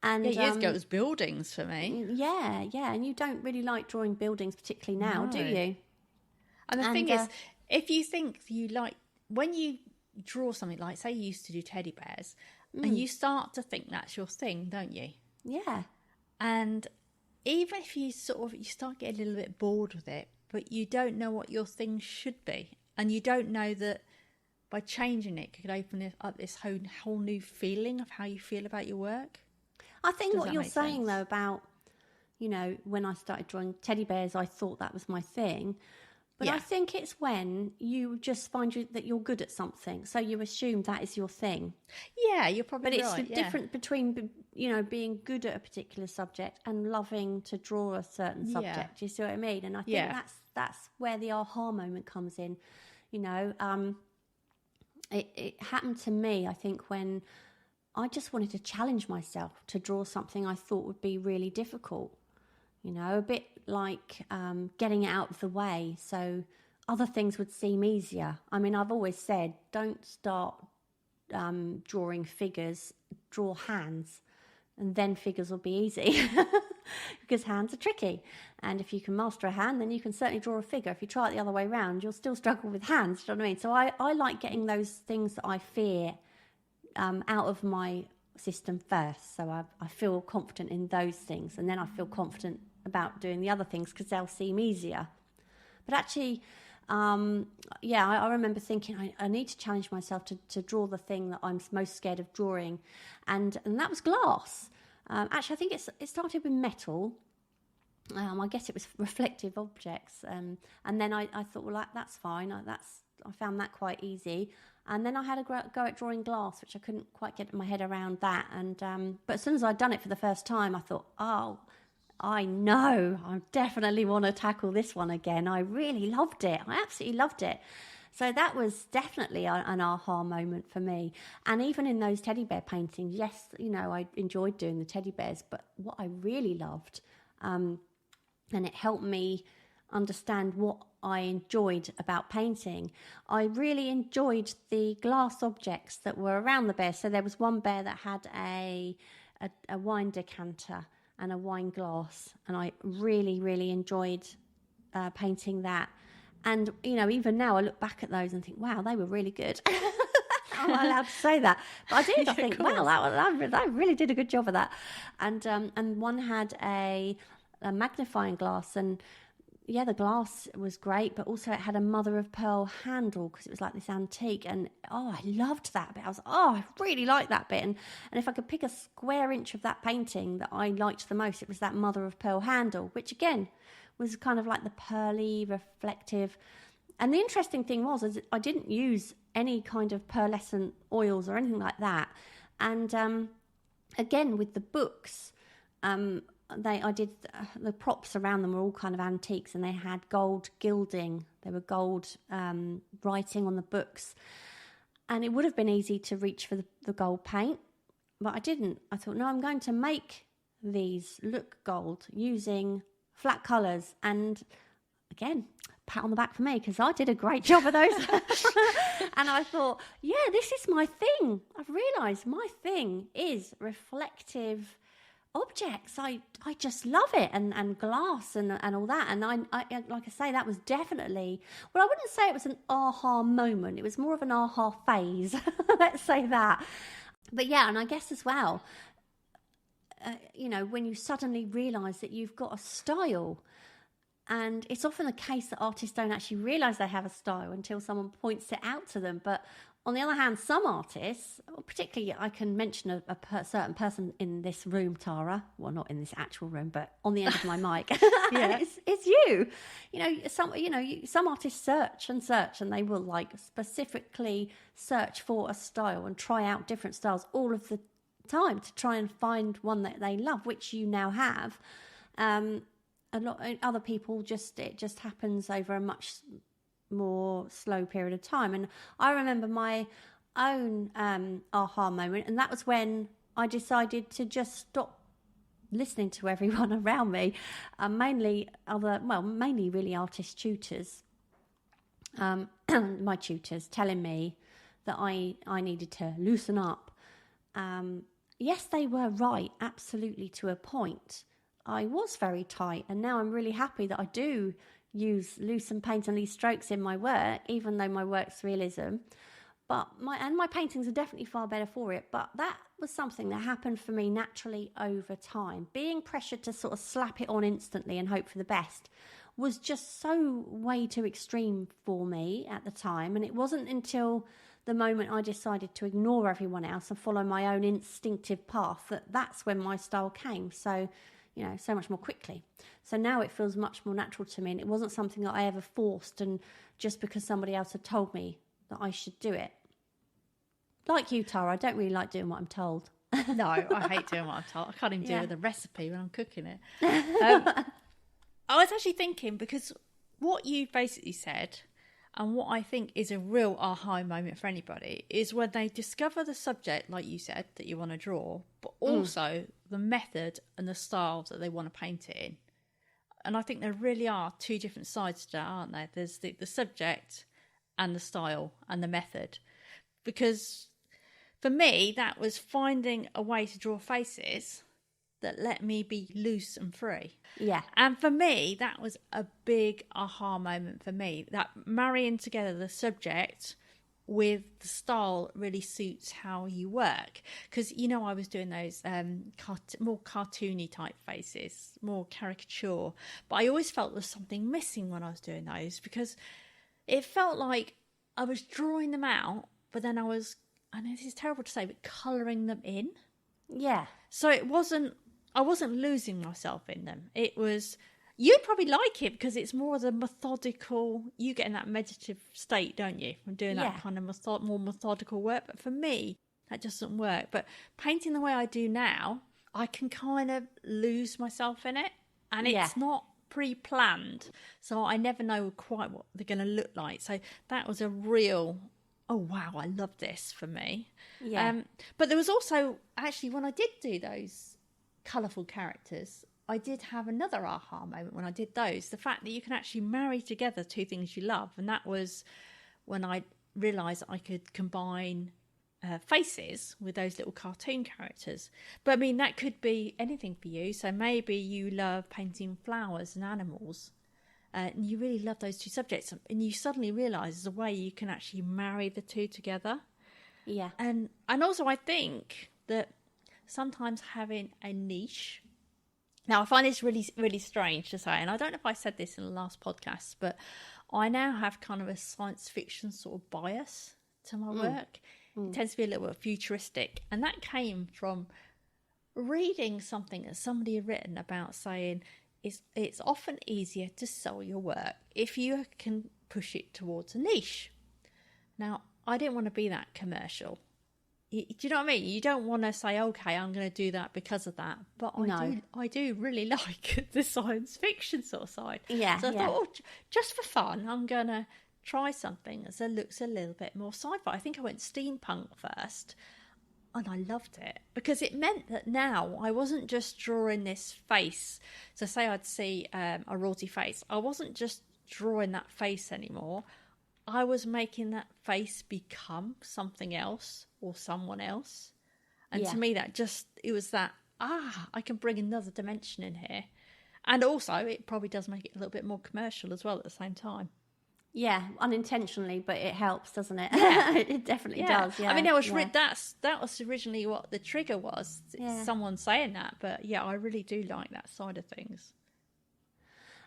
And years ago it was buildings for me. Yeah, and you don't really like drawing buildings particularly now, do you? And the thing is, if you think you like, when you draw something like, say you used to do teddy bears, and you start to think that's your thing, don't you? Yeah. And even if you start getting a little bit bored with it, but you don't know what your thing should be, and you don't know that by changing it could open up this whole new feeling of how you feel about your work. I think what you're saying, though, about, when I started drawing teddy bears, I thought that was my thing. But I think it's when you just find that you're good at something, so you assume that is your thing. Yeah, you're probably right. But it's the difference between, being good at a particular subject and loving to draw a certain subject. Yeah. Do you see what I mean? And I think that's where the aha moment comes in. It happened to me, I think, when I just wanted to challenge myself to draw something I thought would be really difficult. A bit like getting it out of the way so other things would seem easier. I mean, I've always said, don't start drawing figures, draw hands, and then figures will be easy. Because hands are tricky, and if you can master a hand, then you can certainly draw a figure. If you try it the other way around, you'll still struggle with hands. Do you know what I mean? So I like getting those things that I fear out of my system first, so I feel confident in those things, and then I feel confident about doing the other things because they'll seem easier. But actually, I remember thinking I need to challenge myself to draw the thing that I'm most scared of drawing, and that was glass. Actually, I think it started with metal. I guess it was reflective objects, and then I thought, well, that's fine. I found that quite easy, and then I had a go at drawing glass, which I couldn't quite get my head around that. And but as soon as I'd done it for the first time, I thought, oh, I know, I definitely want to tackle this one again. I really loved it. I absolutely loved it. So that was definitely an aha moment for me. And even in those teddy bear paintings, yes, I enjoyed doing the teddy bears, but what I really loved, and it helped me understand what I enjoyed about painting, I really enjoyed the glass objects that were around the bear. So there was one bear that had a wine decanter and a wine glass, and I really, really enjoyed painting that. And, even now I look back at those and think, wow, they were really good. Am I allowed to say that? But I did. I think, wow, I really did a good job of that. And one had a magnifying glass, and the glass was great, but also it had a mother of pearl handle because it was like this antique. And I loved that bit. I was I really liked that bit. And if I could pick a square inch of that painting that I liked the most, it was that mother of pearl handle, which again was kind of like the pearly, reflective. And the interesting thing was I didn't use any kind of pearlescent oils or anything like that. And again, with the books, I did the props around them were all kind of antiques, and they had gold gilding. They were gold writing on the books, and it would have been easy to reach for the gold paint, but I didn't. I thought, no, I'm going to make these look gold using flat colours. And again, pat on the back for me because I did a great job of those. And I thought, this is my thing. I've realised my thing is reflective objects. I just love it, and glass and all that. And I like I say, that was definitely, well, I wouldn't say it was an aha moment. It was more of an aha phase. Let's say that. But and I guess as well, when you suddenly realise that you've got a style. And it's often the case that artists don't actually realise they have a style until someone points it out to them. But on the other hand, some artists, particularly I can mention a certain person in this room, Tara. Well, not in this actual room, but on the end of my mic. It's you. Some artists search, and they will specifically search for a style and try out different styles all of the time to try and find one that they love, which you now have. A lot other people it just happens over a much more slow period of time. And I remember my own aha moment, and that was when I decided to just stop listening to everyone around me, mainly really artist tutors, my tutors telling me that I needed to loosen up. Yes, they were right, absolutely, to a point. I was very tight, and now I'm really happy that I do use loose and paint and these strokes in my work, even though my work's realism. But my paintings are definitely far better for it. But that was something that happened for me naturally over time. Being pressured to sort of slap it on instantly and hope for the best was just so way too extreme for me at the time. And it wasn't until the moment I decided to ignore everyone else and follow my own instinctive path that's when my style came. So so much more quickly. So now it feels much more natural to me, and it wasn't something that I ever forced, and just because somebody else had told me that I should do it. Like you, Tara, I don't really like doing what I'm told. No, I hate doing what I'm told. I can't even do the recipe when I'm cooking it. I was actually thinking, because what you basically said, and what I think is a real aha moment for anybody, is when they discover the subject, like you said, that you want to draw, but also the method and the styles that they want to paint it in. And I think there really are two different sides to that, aren't there? There's the subject and the style and the method. Because for me, that was finding a way to draw faces that let me be loose and free. Yeah. And for me, that was a big aha moment for me. That marrying together the subject with the style really suits how you work. Because, I was doing those more cartoony type faces, more caricature. But I always felt there was something missing when I was doing those, because it felt like I was drawing them out, but then I know this is terrible to say, but colouring them in. Yeah. So I wasn't losing myself in them. It was, you'd probably like it because it's more of the methodical, you get in that meditative state, don't you? From doing that kind of more methodical work. But for me, that doesn't work. But painting the way I do now, I can kind of lose myself in it. And it's not pre-planned. So I never know quite what they're going to look like. So that was a real, oh, wow, I love this for me. Yeah. But there was also, actually, when I did do those colourful characters, I did have another aha moment when I did those. The fact that you can actually marry together two things you love. And that was when I realised I could combine faces with those little cartoon characters. But I mean, that could be anything for you. So maybe you love painting flowers and animals. And you really love those two subjects. And you suddenly realise there's a way you can actually marry the two together. Yeah. And also I think that sometimes having a niche. Now, I find this really, really strange to say, and I don't know if I said this in the last podcast, but I now have kind of a science fiction sort of bias to my work. It tends to be a little bit futuristic, and that came from reading something that somebody had written about saying it's often easier to sell your work if you can push it towards a niche. Now, I didn't want to be that commercial. Do you know what I mean? You don't want to say, okay, I'm going to do that because of that. But I do really like the science fiction sort of side. Yeah. So I thought, just for fun, I'm going to try something that looks a little bit more sci-fi. I think I went steampunk first, and I loved it because it meant that now I wasn't just drawing this face. So say I'd see a royalty face. I wasn't just drawing that face anymore. I was making that face become something else or someone else. And to me, it was that, I can bring another dimension in here. And also, it probably does make it a little bit more commercial as well at the same time. Yeah, unintentionally, but it helps, doesn't it? Yeah. It definitely does. Yeah. I mean, that was originally what the trigger was. Someone saying that, but I really do like that side of things.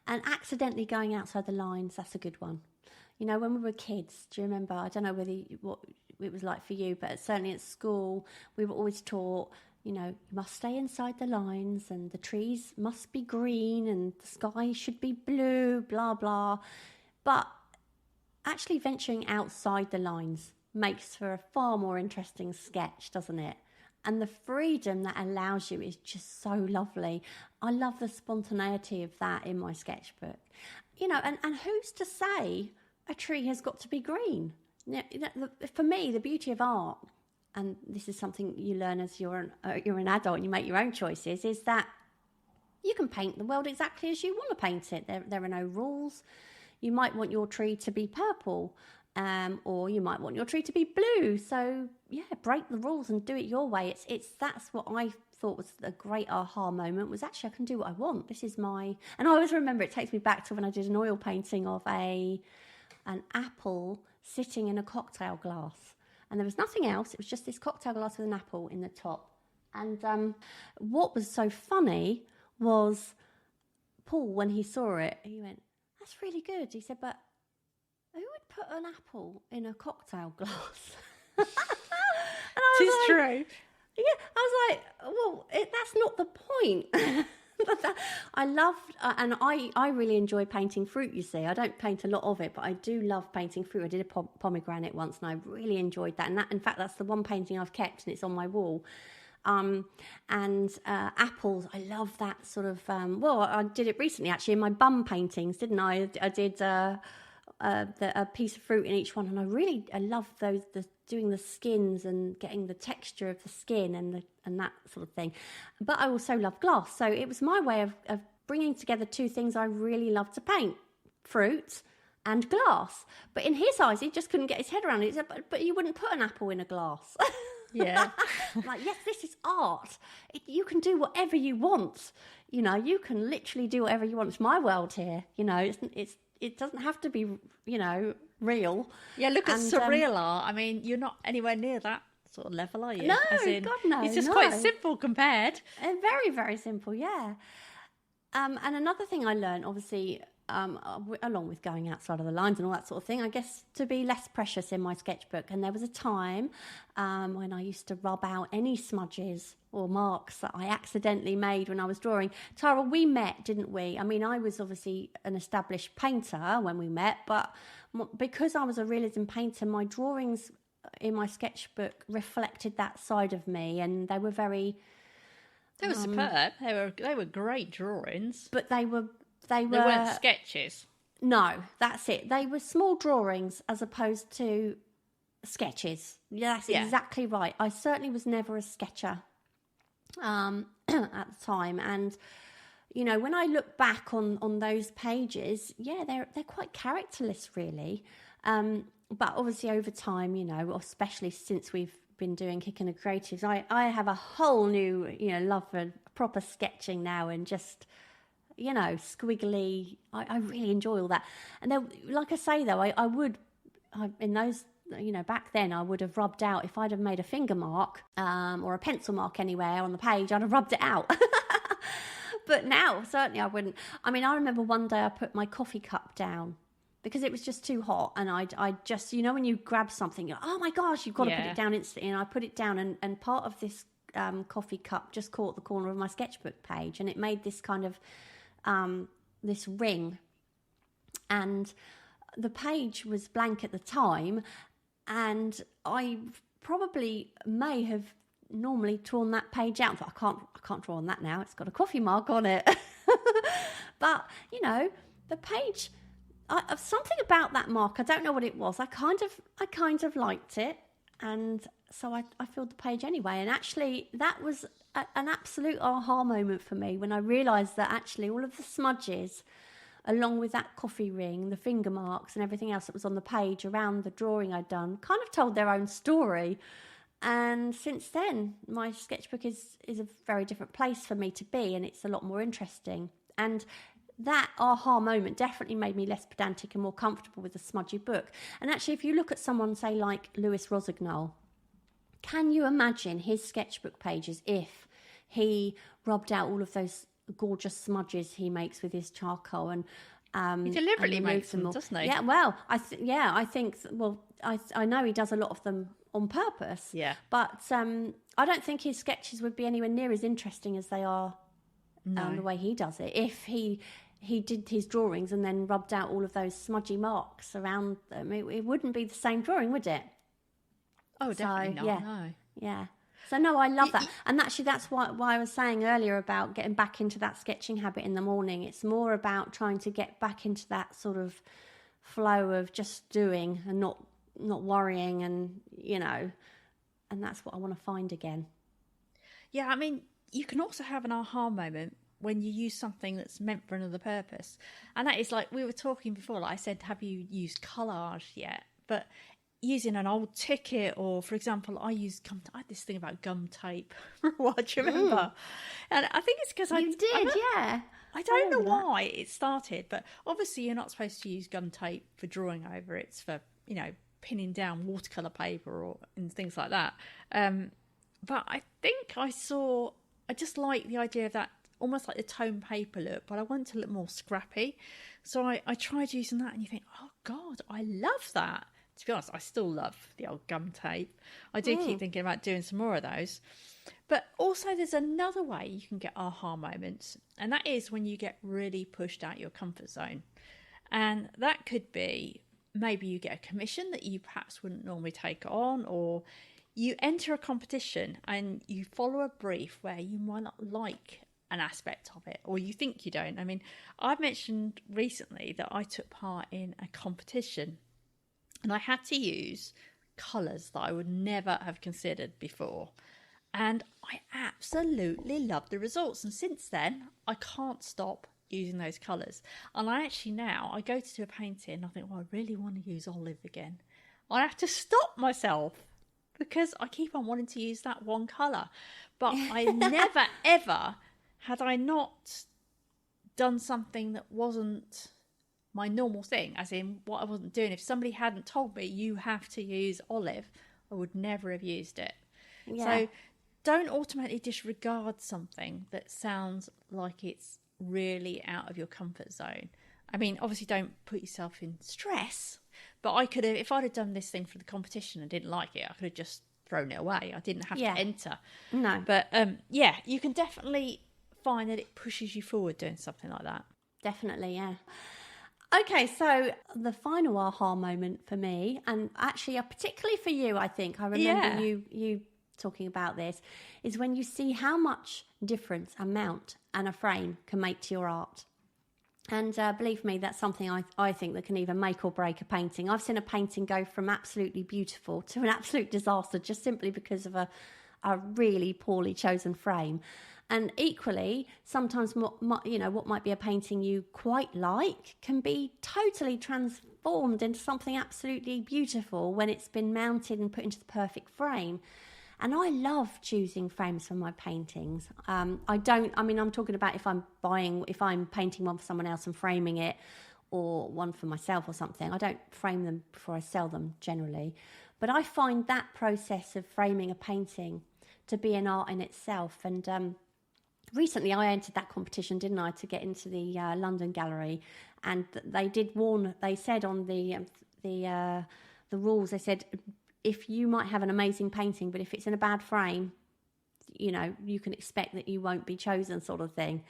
And accidentally going outside the lines, that's a good one. When we were kids, do you remember? I don't know what it was like for you, but certainly at school, we were always taught, you must stay inside the lines, and the trees must be green, and the sky should be blue, blah, blah. But actually venturing outside the lines makes for a far more interesting sketch, doesn't it? And the freedom that allows you is just so lovely. I love the spontaneity of that in my sketchbook. And who's to say a tree has got to be green? For me, the beauty of art, and this is something you learn as you're an adult and you make your own choices, is that you can paint the world exactly as you want to paint it. There are no rules. You might want your tree to be purple, or you might want your tree to be blue. So break the rules and do it your way. That's what I thought was a great aha moment, was actually I can do what I want. This is my, and I always remember it takes me back to when I did an oil painting of an apple sitting in a cocktail glass, and there was nothing else. It was just this cocktail glass with an apple in the top. And what was so funny was Paul, when he saw it, he went, "That's really good." He said, "But who would put an apple in a cocktail glass?" It's true. Yeah, I was like, well, that's not the point. I loved, and I really enjoy painting fruit, you see. I don't paint a lot of it, but I do love painting fruit. I did a pomegranate once, and I really enjoyed that. And in fact, that's the one painting I've kept, and it's on my wall. And apples, I love that sort of, I did it recently, actually, in my bum paintings, didn't I? I did a piece of fruit in each one, and I love those, doing the skins and getting the texture of the skin and that sort of thing. But I also love glass, so it was my way of bringing together two things I really love to paint: fruit and glass. But in his eyes, he just couldn't get his head around it. He said, but you wouldn't put an apple in a glass. Yeah. Like, yes, this is art. You can do whatever you want. You know, you can literally do whatever you want. It's my world here. You know, it doesn't have to be, you know, real. Yeah, look at surreal art. I mean, you're not anywhere near that sort of level, are you? No, As in, God, no. it's just no. quite simple compared. Very, very simple, yeah. And another thing I learned, obviously, along with going outside of the lines and all that sort of thing, I guess to be less precious in my sketchbook. And there was a time when I used to rub out any smudges or marks that I accidentally made when I was drawing. Tara, we met, didn't we? I mean, I was obviously an established painter when we met, but because I was a realism painter, my drawings in my sketchbook reflected that side of me, and they were very... They were superb. They were great drawings. But they weren't sketches. No, that's it. They were small drawings as opposed to sketches. Yeah, that's exactly right. I certainly was never a sketcher at the time, and you know, when I look back on those pages, yeah, they're quite characterless, really. But obviously, over time, you know, especially since we've been doing Kicking the Creatives, I have a whole new, you know, love for proper sketching now, and just, you know, squiggly. I really enjoy all that. And then, like I say, though, in those, you know, back then I would have rubbed out, if I'd have made a finger mark or a pencil mark anywhere on the page, I'd have rubbed it out. But now, certainly I wouldn't. I mean, I remember one day I put my coffee cup down because it was just too hot, and I just, you know, when you grab something, you're like, oh my gosh, you've got to put it down instantly, and I put it down, and part of this coffee cup just caught the corner of my sketchbook page, and it made this kind of this ring, and the page was blank at the time, and I probably may have normally torn that page out. I can't draw on that now, it's got a coffee mark on it. But you know, the page, something about that mark, I don't know what it was, I kind of liked it, and so I filled the page anyway. And actually that was an absolute aha moment for me when I realised that actually all of the smudges, along with that coffee ring, the finger marks and everything else that was on the page around the drawing I'd done, kind of told their own story. And since then, my sketchbook is a very different place for me to be, and it's a lot more interesting. And that aha moment definitely made me less pedantic and more comfortable with a smudgy book. And actually, if you look at someone, say, like Lewis Rossignol, can you imagine his sketchbook pages if he rubbed out all of those gorgeous smudges he makes with his charcoal and he deliberately makes them, doesn't he? Yeah, well, I think I know he does a lot of them on purpose. Yeah, but I don't think his sketches would be anywhere near as interesting as they are the way he does it. If he did his drawings and then rubbed out all of those smudgy marks around them, it wouldn't be the same drawing, would it? Oh, definitely not. Yeah, no. Yeah. So no, I love that. And actually that's why I was saying earlier about getting back into that sketching habit in the morning. It's more about trying to get back into that sort of flow of just doing and not worrying, and, you know, and that's what I want to find again. Yeah, I mean, you can also have an aha moment when you use something that's meant for another purpose. And that is, like we were talking before, like I said, have you used collage yet? But using an old ticket, or for example, I had this thing about gum tape for a while, do you remember? And I think it's because I don't know why it started, but obviously you're not supposed to use gum tape for drawing over. It's for, you know, pinning down watercolour paper and things like that. But I think I just like the idea of that, almost like the tone paper look, but I want to look more scrappy. So I tried using that, and you think, oh God, I love that. To be honest, I still love the old gum tape. I do keep thinking about doing some more of those. But also there's another way you can get aha moments, and that is when you get really pushed out your comfort zone. And that could be maybe you get a commission that you perhaps wouldn't normally take on, or you enter a competition and you follow a brief where you might not like an aspect of it, or you think you don't. I mean, I've mentioned recently that I took part in a competition, and I had to use colours that I would never have considered before. And I absolutely loved the results. And since then, I can't stop using those colours. And I go to do a painting and I think, well, I really want to use olive again. I have to stop myself because I keep on wanting to use that one colour. But I never, ever, had I not done something that wasn't my normal thing, as in what I wasn't doing. If somebody hadn't told me you have to use olive, I would never have used it. Yeah. So don't automatically disregard something that sounds like it's really out of your comfort zone. I mean, obviously don't put yourself in stress, but I could have, if I'd have done this thing for the competition and didn't like it, I could have just thrown it away. I didn't have to enter. No. But yeah, you can definitely find that it pushes you forward doing something like that. Definitely, yeah. Okay, so the final aha moment for me, and actually particularly for you, I think, I remember you talking about this, is when you see how much difference a mount and a frame can make to your art. And believe me, that's something I think that can either make or break a painting. I've seen a painting go from absolutely beautiful to an absolute disaster just simply because of a really poorly chosen frame. And equally, sometimes what might be a painting you quite like can be totally transformed into something absolutely beautiful when it's been mounted and put into the perfect frame. And I love choosing frames for my paintings. I'm talking about if I'm painting one for someone else and framing it, or one for myself or something. I don't frame them before I sell them generally. But I find that process of framing a painting to be an art in itself. And recently I entered that competition, didn't I, to get into the London Gallery. And they did warn, they said on the rules, they said, if you might have an amazing painting, but if it's in a bad frame, you can expect that you won't be chosen, sort of thing.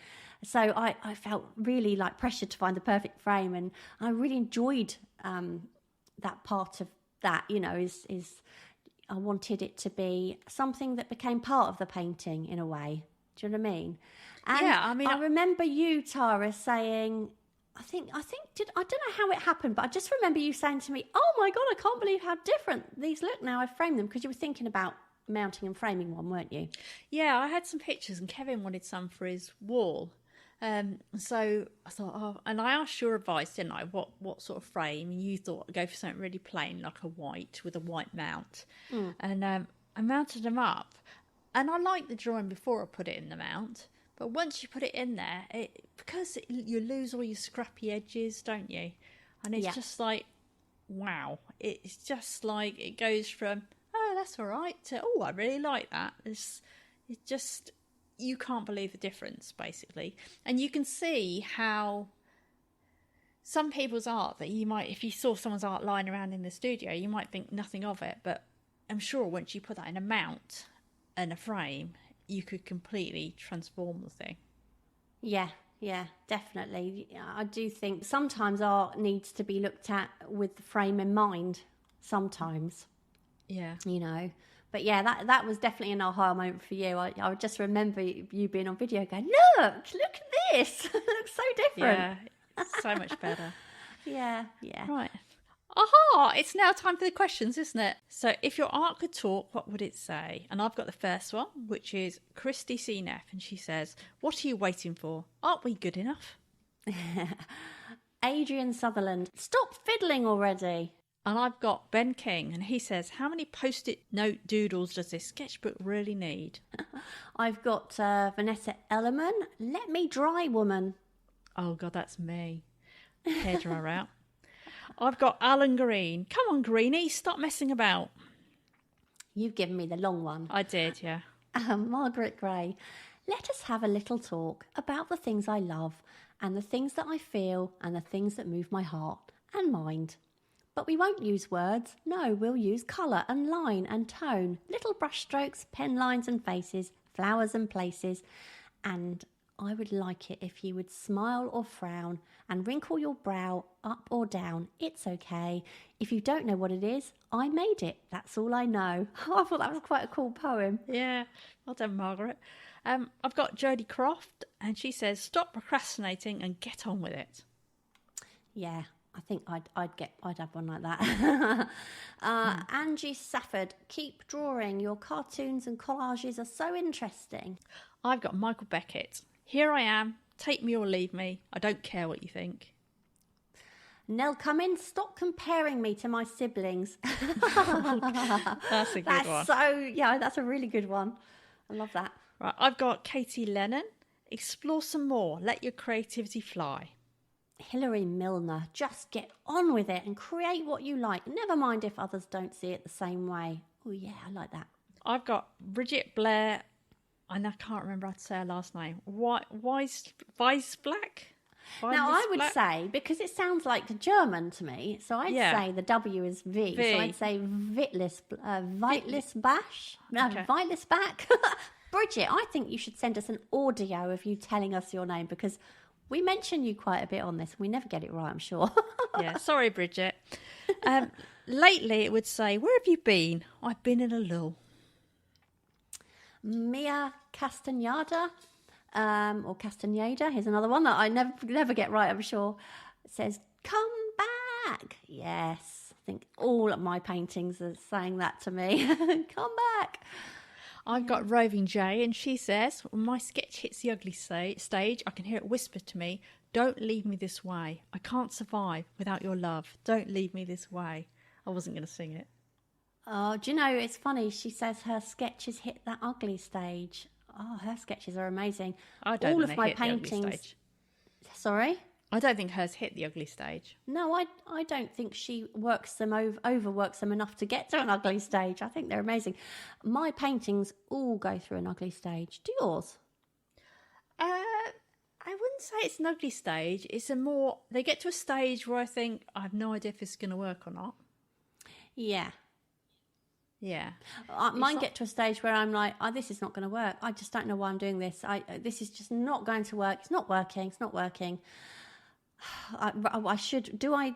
So I felt really like pressured to find the perfect frame, and I really enjoyed that part of that, is I wanted it to be something that became part of the painting in a way. Do you know what I mean? And yeah, I mean, I remember you, Tara, saying, I don't know how it happened, but I just remember you saying to me, oh my God, I can't believe how different these look now I've framed them, because you were thinking about mounting and framing one, weren't you? Yeah, I had some pictures and Kevin wanted some for his wall. So I thought, and I asked your advice, didn't I? What sort of frame? And you thought I'd go for something really plain, like a white with a white mount. And I mounted them up, and I liked the drawing before I put it in the mount. But once you put it in there, you lose all your scrappy edges, don't you? And it's just like, wow. It's just like it goes from, oh, that's all right, to, oh, I really like that. It's just, you can't believe the difference, basically. And you can see how some people's art that you might, if you saw someone's art lying around in the studio, you might think nothing of it. But I'm sure once you put that in a mount and a frame, you could completely transform the thing. Yeah, definitely. I do think sometimes art needs to be looked at with the frame in mind. Sometimes. Yeah. But yeah, that was definitely an aha moment for you. I just remember you being on video going, look at this. It looks so different. Yeah, it's so much better. Yeah. Right. Aha! It's now time for the questions, isn't it? So, if your art could talk, what would it say? And I've got the first one, which is Christy C. Neff, and she says, what are you waiting for? Aren't we good enough? Adrian Sutherland, stop fiddling already. And I've got Ben King, and he says, how many post-it note doodles does this sketchbook really need? I've got Vanessa Ellerman, let me dry, woman. Oh, God, that's me. Hairdryer out. I've got Alan Green. Come on, Greenie, stop messing about. You've given me the long one. I did, yeah. Margaret Gray. Let us have a little talk about the things I love and the things that I feel and the things that move my heart and mind. But we won't use words. No, we'll use colour and line and tone, little brush strokes, pen lines and faces, flowers and places. And I would like it if you would smile or frown and wrinkle your brow up or down. It's okay. If you don't know what it is, I made it. That's all I know. I thought that was quite a cool poem. Yeah, well done, Margaret. I've got Jodie Croft, and she says, stop procrastinating and get on with it. Yeah, I think I'd have one like that. Angie Safford, keep drawing. Your cartoons and collages are so interesting. I've got Michael Beckett. Here I am. Take me or leave me. I don't care what you think. Nell Cummins, stop comparing me to my siblings. That's a good one. That's a really good one. I love that. Right, I've got Katie Lennon. Explore some more. Let your creativity fly. Hilary Milner, just get on with it and create what you like. Never mind if others don't see it the same way. Oh, yeah, I like that. I've got Bridget Blair, and I can't remember how to say her last name. Weiss Black? Now, I would say, because it sounds like German to me, so I'd say the W is V. So I'd say Vitlis Bash. Okay. Vitlis Back. Bridget, I think you should send us an audio of you telling us your name, because we mention you quite a bit on this. We never get it right, I'm sure. Yeah, sorry, Bridget. Lately, it would say, where have you been? I've been in a lull. Mia Castaneda, or Castaneda, here's another one that I never get right, I'm sure. It says, come back. Yes, I think all of my paintings are saying that to me. Come back. I've got Roving J, and she says, when my sketch hits the ugly stage, I can hear it whisper to me, don't leave me this way. I can't survive without your love. Don't leave me this way. I wasn't going to sing it. Oh, do you know, it's funny. She says her sketches hit that ugly stage. Oh, her sketches are amazing. I don't all think of they my hit the ugly paintings. stage. Sorry? I don't think hers hit the ugly stage. No, I don't think she overworks them enough to get to an ugly stage. I think they're amazing. My paintings all go through an ugly stage. Do yours? I wouldn't say it's an ugly stage. It's they get to a stage where I think, I have no idea if it's going to work or not. Yeah. Yeah. Mine get to a stage where I'm like, oh, this is not going to work. I just don't know why I'm doing this. This is just not going to work. It's not working. It's not working. I should. Do I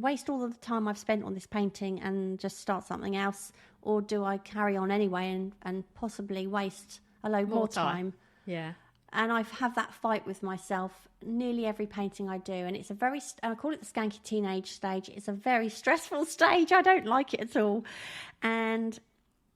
waste all of the time I've spent on this painting and just start something else, or do I carry on anyway and possibly waste a load more time? Yeah. And I have that fight with myself nearly every painting I do, and it's I call it the skanky teenage stage. It's a very stressful stage. I don't like it at all, and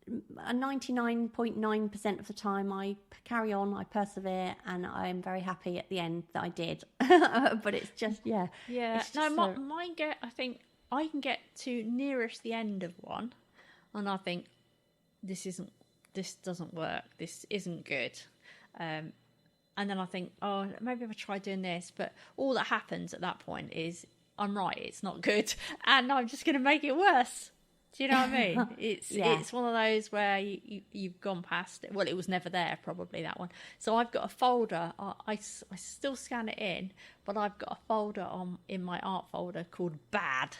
99.9% of the time I carry on, I persevere, and I'm very happy at the end that I did. But it's just, yeah. Mine I think I can get to nearest the end of one, and I think this doesn't work, this isn't good, and then I think, oh, maybe if I try doing this, but all that happens at that point is I'm right, it's not good, and I'm just going to make it worse. Do you know what I mean? It's one of those where you've gone past it. Well, it was never there, probably, that one. So I've got a folder. I still scan it in, but I've got a folder in my art folder called Bad.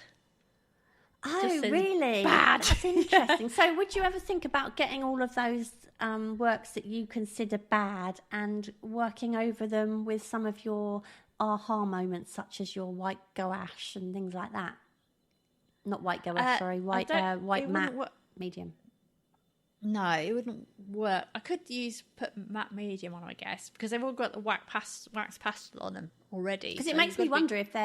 Oh, really? Bad. That's interesting. So would you ever think about getting all of those works that you consider bad and working over them with some of your aha moments, such as your white gouache and things like that? Not white gouache, sorry, white matte medium. No, it wouldn't work. I could put matte medium on, I guess, because they've all got the wax pastel on them already. Because it makes me wonder if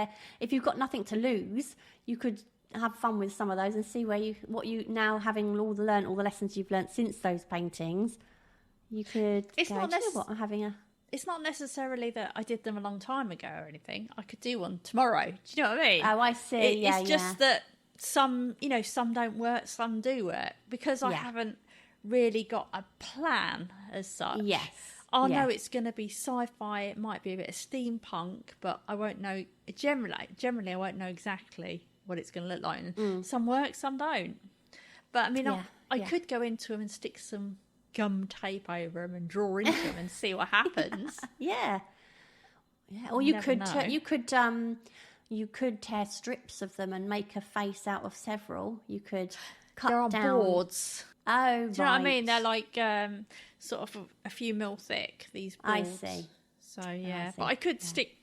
you've got nothing to lose, you could have fun with some of those and see what you now, having learned all the lessons you've learnt since those paintings, you could. It's not necessarily that I did them a long time ago or anything. I could do one tomorrow. Do you know what I mean? Oh, I see. It's just that some don't work, some do work, because I haven't really got a plan as such. Yes. I know it's going to be sci-fi. It might be a bit of steampunk, but I won't know. Generally, I won't know exactly what it's going to look like. And some work, some don't. But I mean, I could go into them and stick some gum tape over them and draw into them and see what happens. Yeah. Or you could tear strips of them and make a face out of several. You could cut down. There are boards. Oh, do you know what I mean? They're like sort of a few mil thick, these boards. I see. So, yeah. But I could stick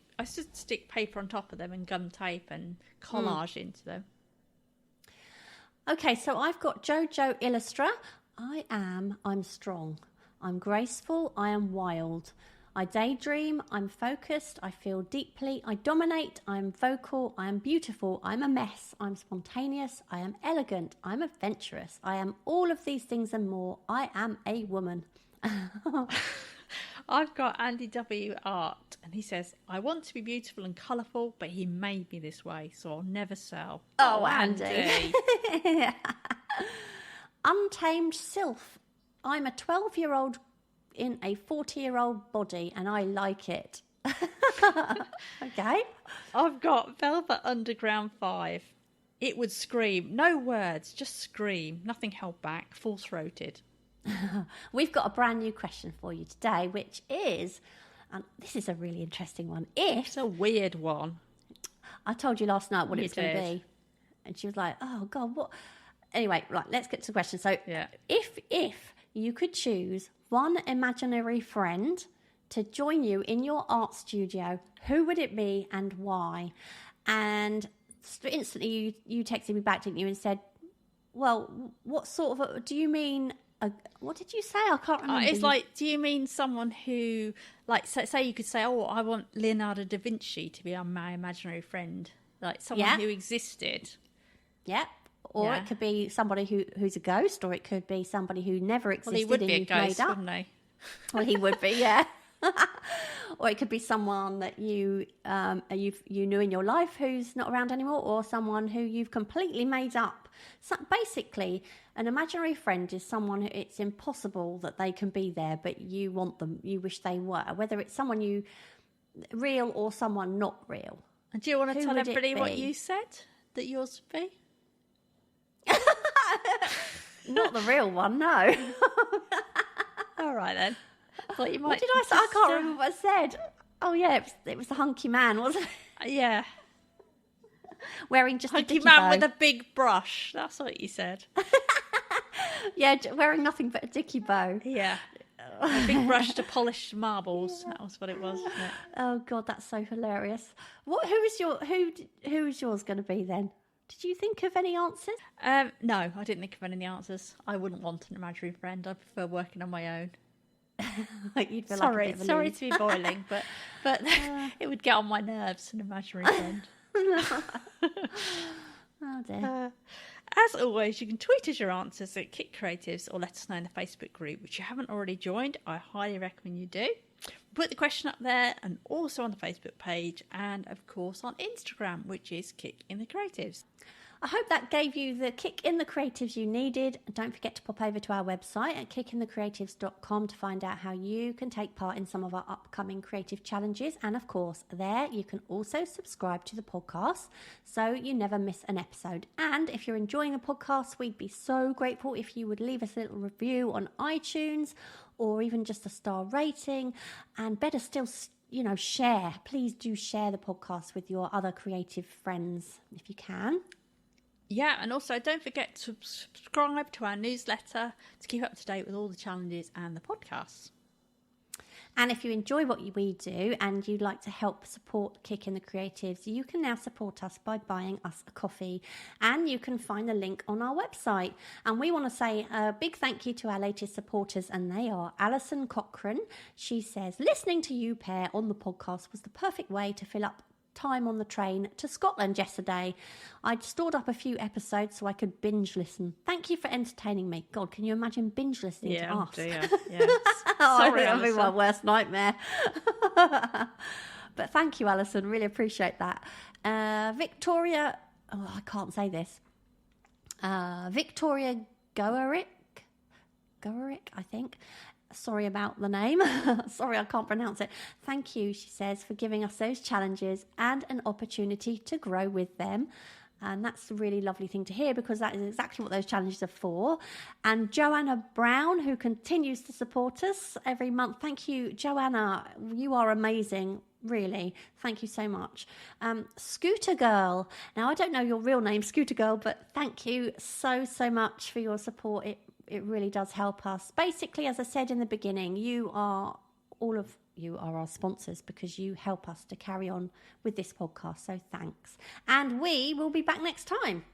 paper on top of them and gum tape and collage into them. Okay, so I've got Jojo Illustra. I'm strong. I'm graceful. I am wild. I daydream, I'm focused, I feel deeply, I dominate, I'm vocal, I am beautiful, I'm a mess, I'm spontaneous, I am elegant, I'm adventurous, I am all of these things and more, I am a woman. I've got Andy W. Art, and he says, I want to be beautiful and colourful, but he made me this way, so I'll never sell. Oh, Andy. Untamed Sylph. I'm a 12-year-old in a 40-year-old body, and I like it. Okay. I've got Velvet Underground 5. It would scream. No words, just scream. Nothing held back. Full-throated. We've got a brand new question for you today, which is, and this is a really interesting one. It's a weird one. I told you last night what it was going to did. be, and she was like, "Oh God, what?" Anyway, right, let's get to the question. So, Yeah. if you could choose one imaginary friend to join you in your art studio, who would it be and why? And instantly, you texted me back, didn't you, and said, "Well, what sort of? Do you mean?" What did you say? I can't remember. It's like, do you mean someone who, like, say you could say, oh, I want Leonardo da Vinci to be my imaginary friend, like someone who existed. Yeah. Or Yeah. it could be somebody who's a ghost, or it could be somebody who never existed. Well, he would and be a you've ghost, made up. wouldn't he? Well, he would be, yeah. Or it could be someone that you knew in your life who's not around anymore, or someone who you've completely made up. So basically, an imaginary friend is someone who it's impossible that they can be there, but you want them, you wish they were. Whether it's someone you real or someone not real. And do you want to Who tell would it everybody what be? you said that yours would be? Not the real one, no. All right then. I thought you might. What did I say? I can't remember what I said. Oh yeah, it was the hunky man, wasn't it? Yeah, Wearing just hunky a dicky man bow. with a big brush. That's what you said. Yeah, wearing nothing but a dicky bow. Yeah, a big brush to polish marbles. That was what it was, wasn't it? Oh God, that's so hilarious. Who is yours going to be then? Did you think of any answers? No, I didn't think of any answers. I wouldn't want an imaginary friend. I prefer working on my own. You'd feel Sorry, like a bit of a sorry loose. to be boiling, but it would get on my nerves, an imaginary friend. Oh dear. As always, you can tweet us your answers at Kick Creatives or let us know in the Facebook group, which you haven't already joined. I highly recommend you do. Put the question up there and also on the Facebook page and, of course, on Instagram, which is Kick in the Creatives. I hope that gave you the kick in the creatives you needed. And don't forget to pop over to our website at kickinthecreatives.com to find out how you can take part in some of our upcoming creative challenges. And of course, there you can also subscribe to the podcast so you never miss an episode. And if you're enjoying the podcast, we'd be so grateful if you would leave us a little review on iTunes or even just a star rating. And better still, share. Please do share the podcast with your other creative friends if you can. Yeah, and also don't forget to subscribe to our newsletter to keep up to date with all the challenges and the podcasts. And if you enjoy what we do and you'd like to help support Kick in the Creatives, you can now support us by buying us a coffee. And you can find the link on our website. And we want to say a big thank you to our latest supporters, and they are Alison Cochrane. She says, listening to you pair on the podcast was the perfect way to fill up time on the train to Scotland yesterday. I'd stored up a few episodes so I could binge listen. Thank you for entertaining me. God, can you imagine binge listening to us? Dear. Yeah. Sorry, that'll be my Alison. worst nightmare. But thank you, Alison. Really appreciate that. Victoria, I can't say this. Victoria Goerick, I think. Sorry about the name. Sorry, I can't pronounce it. Thank you, she says, for giving us those challenges and an opportunity to grow with them. And that's a really lovely thing to hear, because that is exactly what those challenges are for. And Joanna Brown, who continues to support us every month. Thank you, Joanna. You are amazing. Really. Thank you so much. Scooter Girl. Now, I don't know your real name, Scooter Girl, but thank you so much for your support. It really does help us. Basically, as I said in the beginning, you are our sponsors, because you help us to carry on with this podcast. So thanks. And we will be back next time.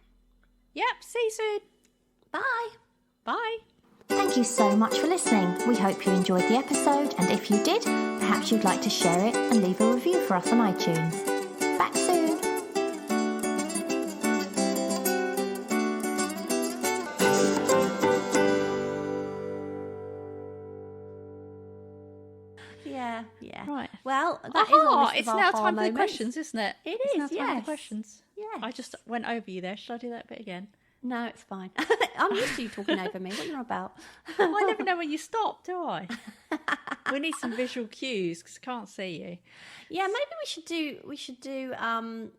Yep, see you soon. Bye. Bye. Thank you so much for listening. We hope you enjoyed the episode, and if you did, perhaps you'd like to share it and leave a review for us on iTunes. Back soon. It's of our now aha time for the moments. questions, isn't it? It It's is, now time for the yes. questions. Yes. I just went over you there. Shall I do that bit again? No, it's fine. I'm used to you talking over me. What are you on about? I never know when you stop, do I? We need some visual cues because I can't see you. Yeah, maybe we should do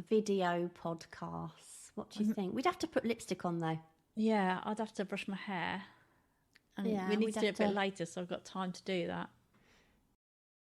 video podcasts. What do you think? We'd have to put lipstick on though. Yeah, I'd have to brush my hair. And Yeah, we need we'd to do it a have bit to- later, so I've got time to do that.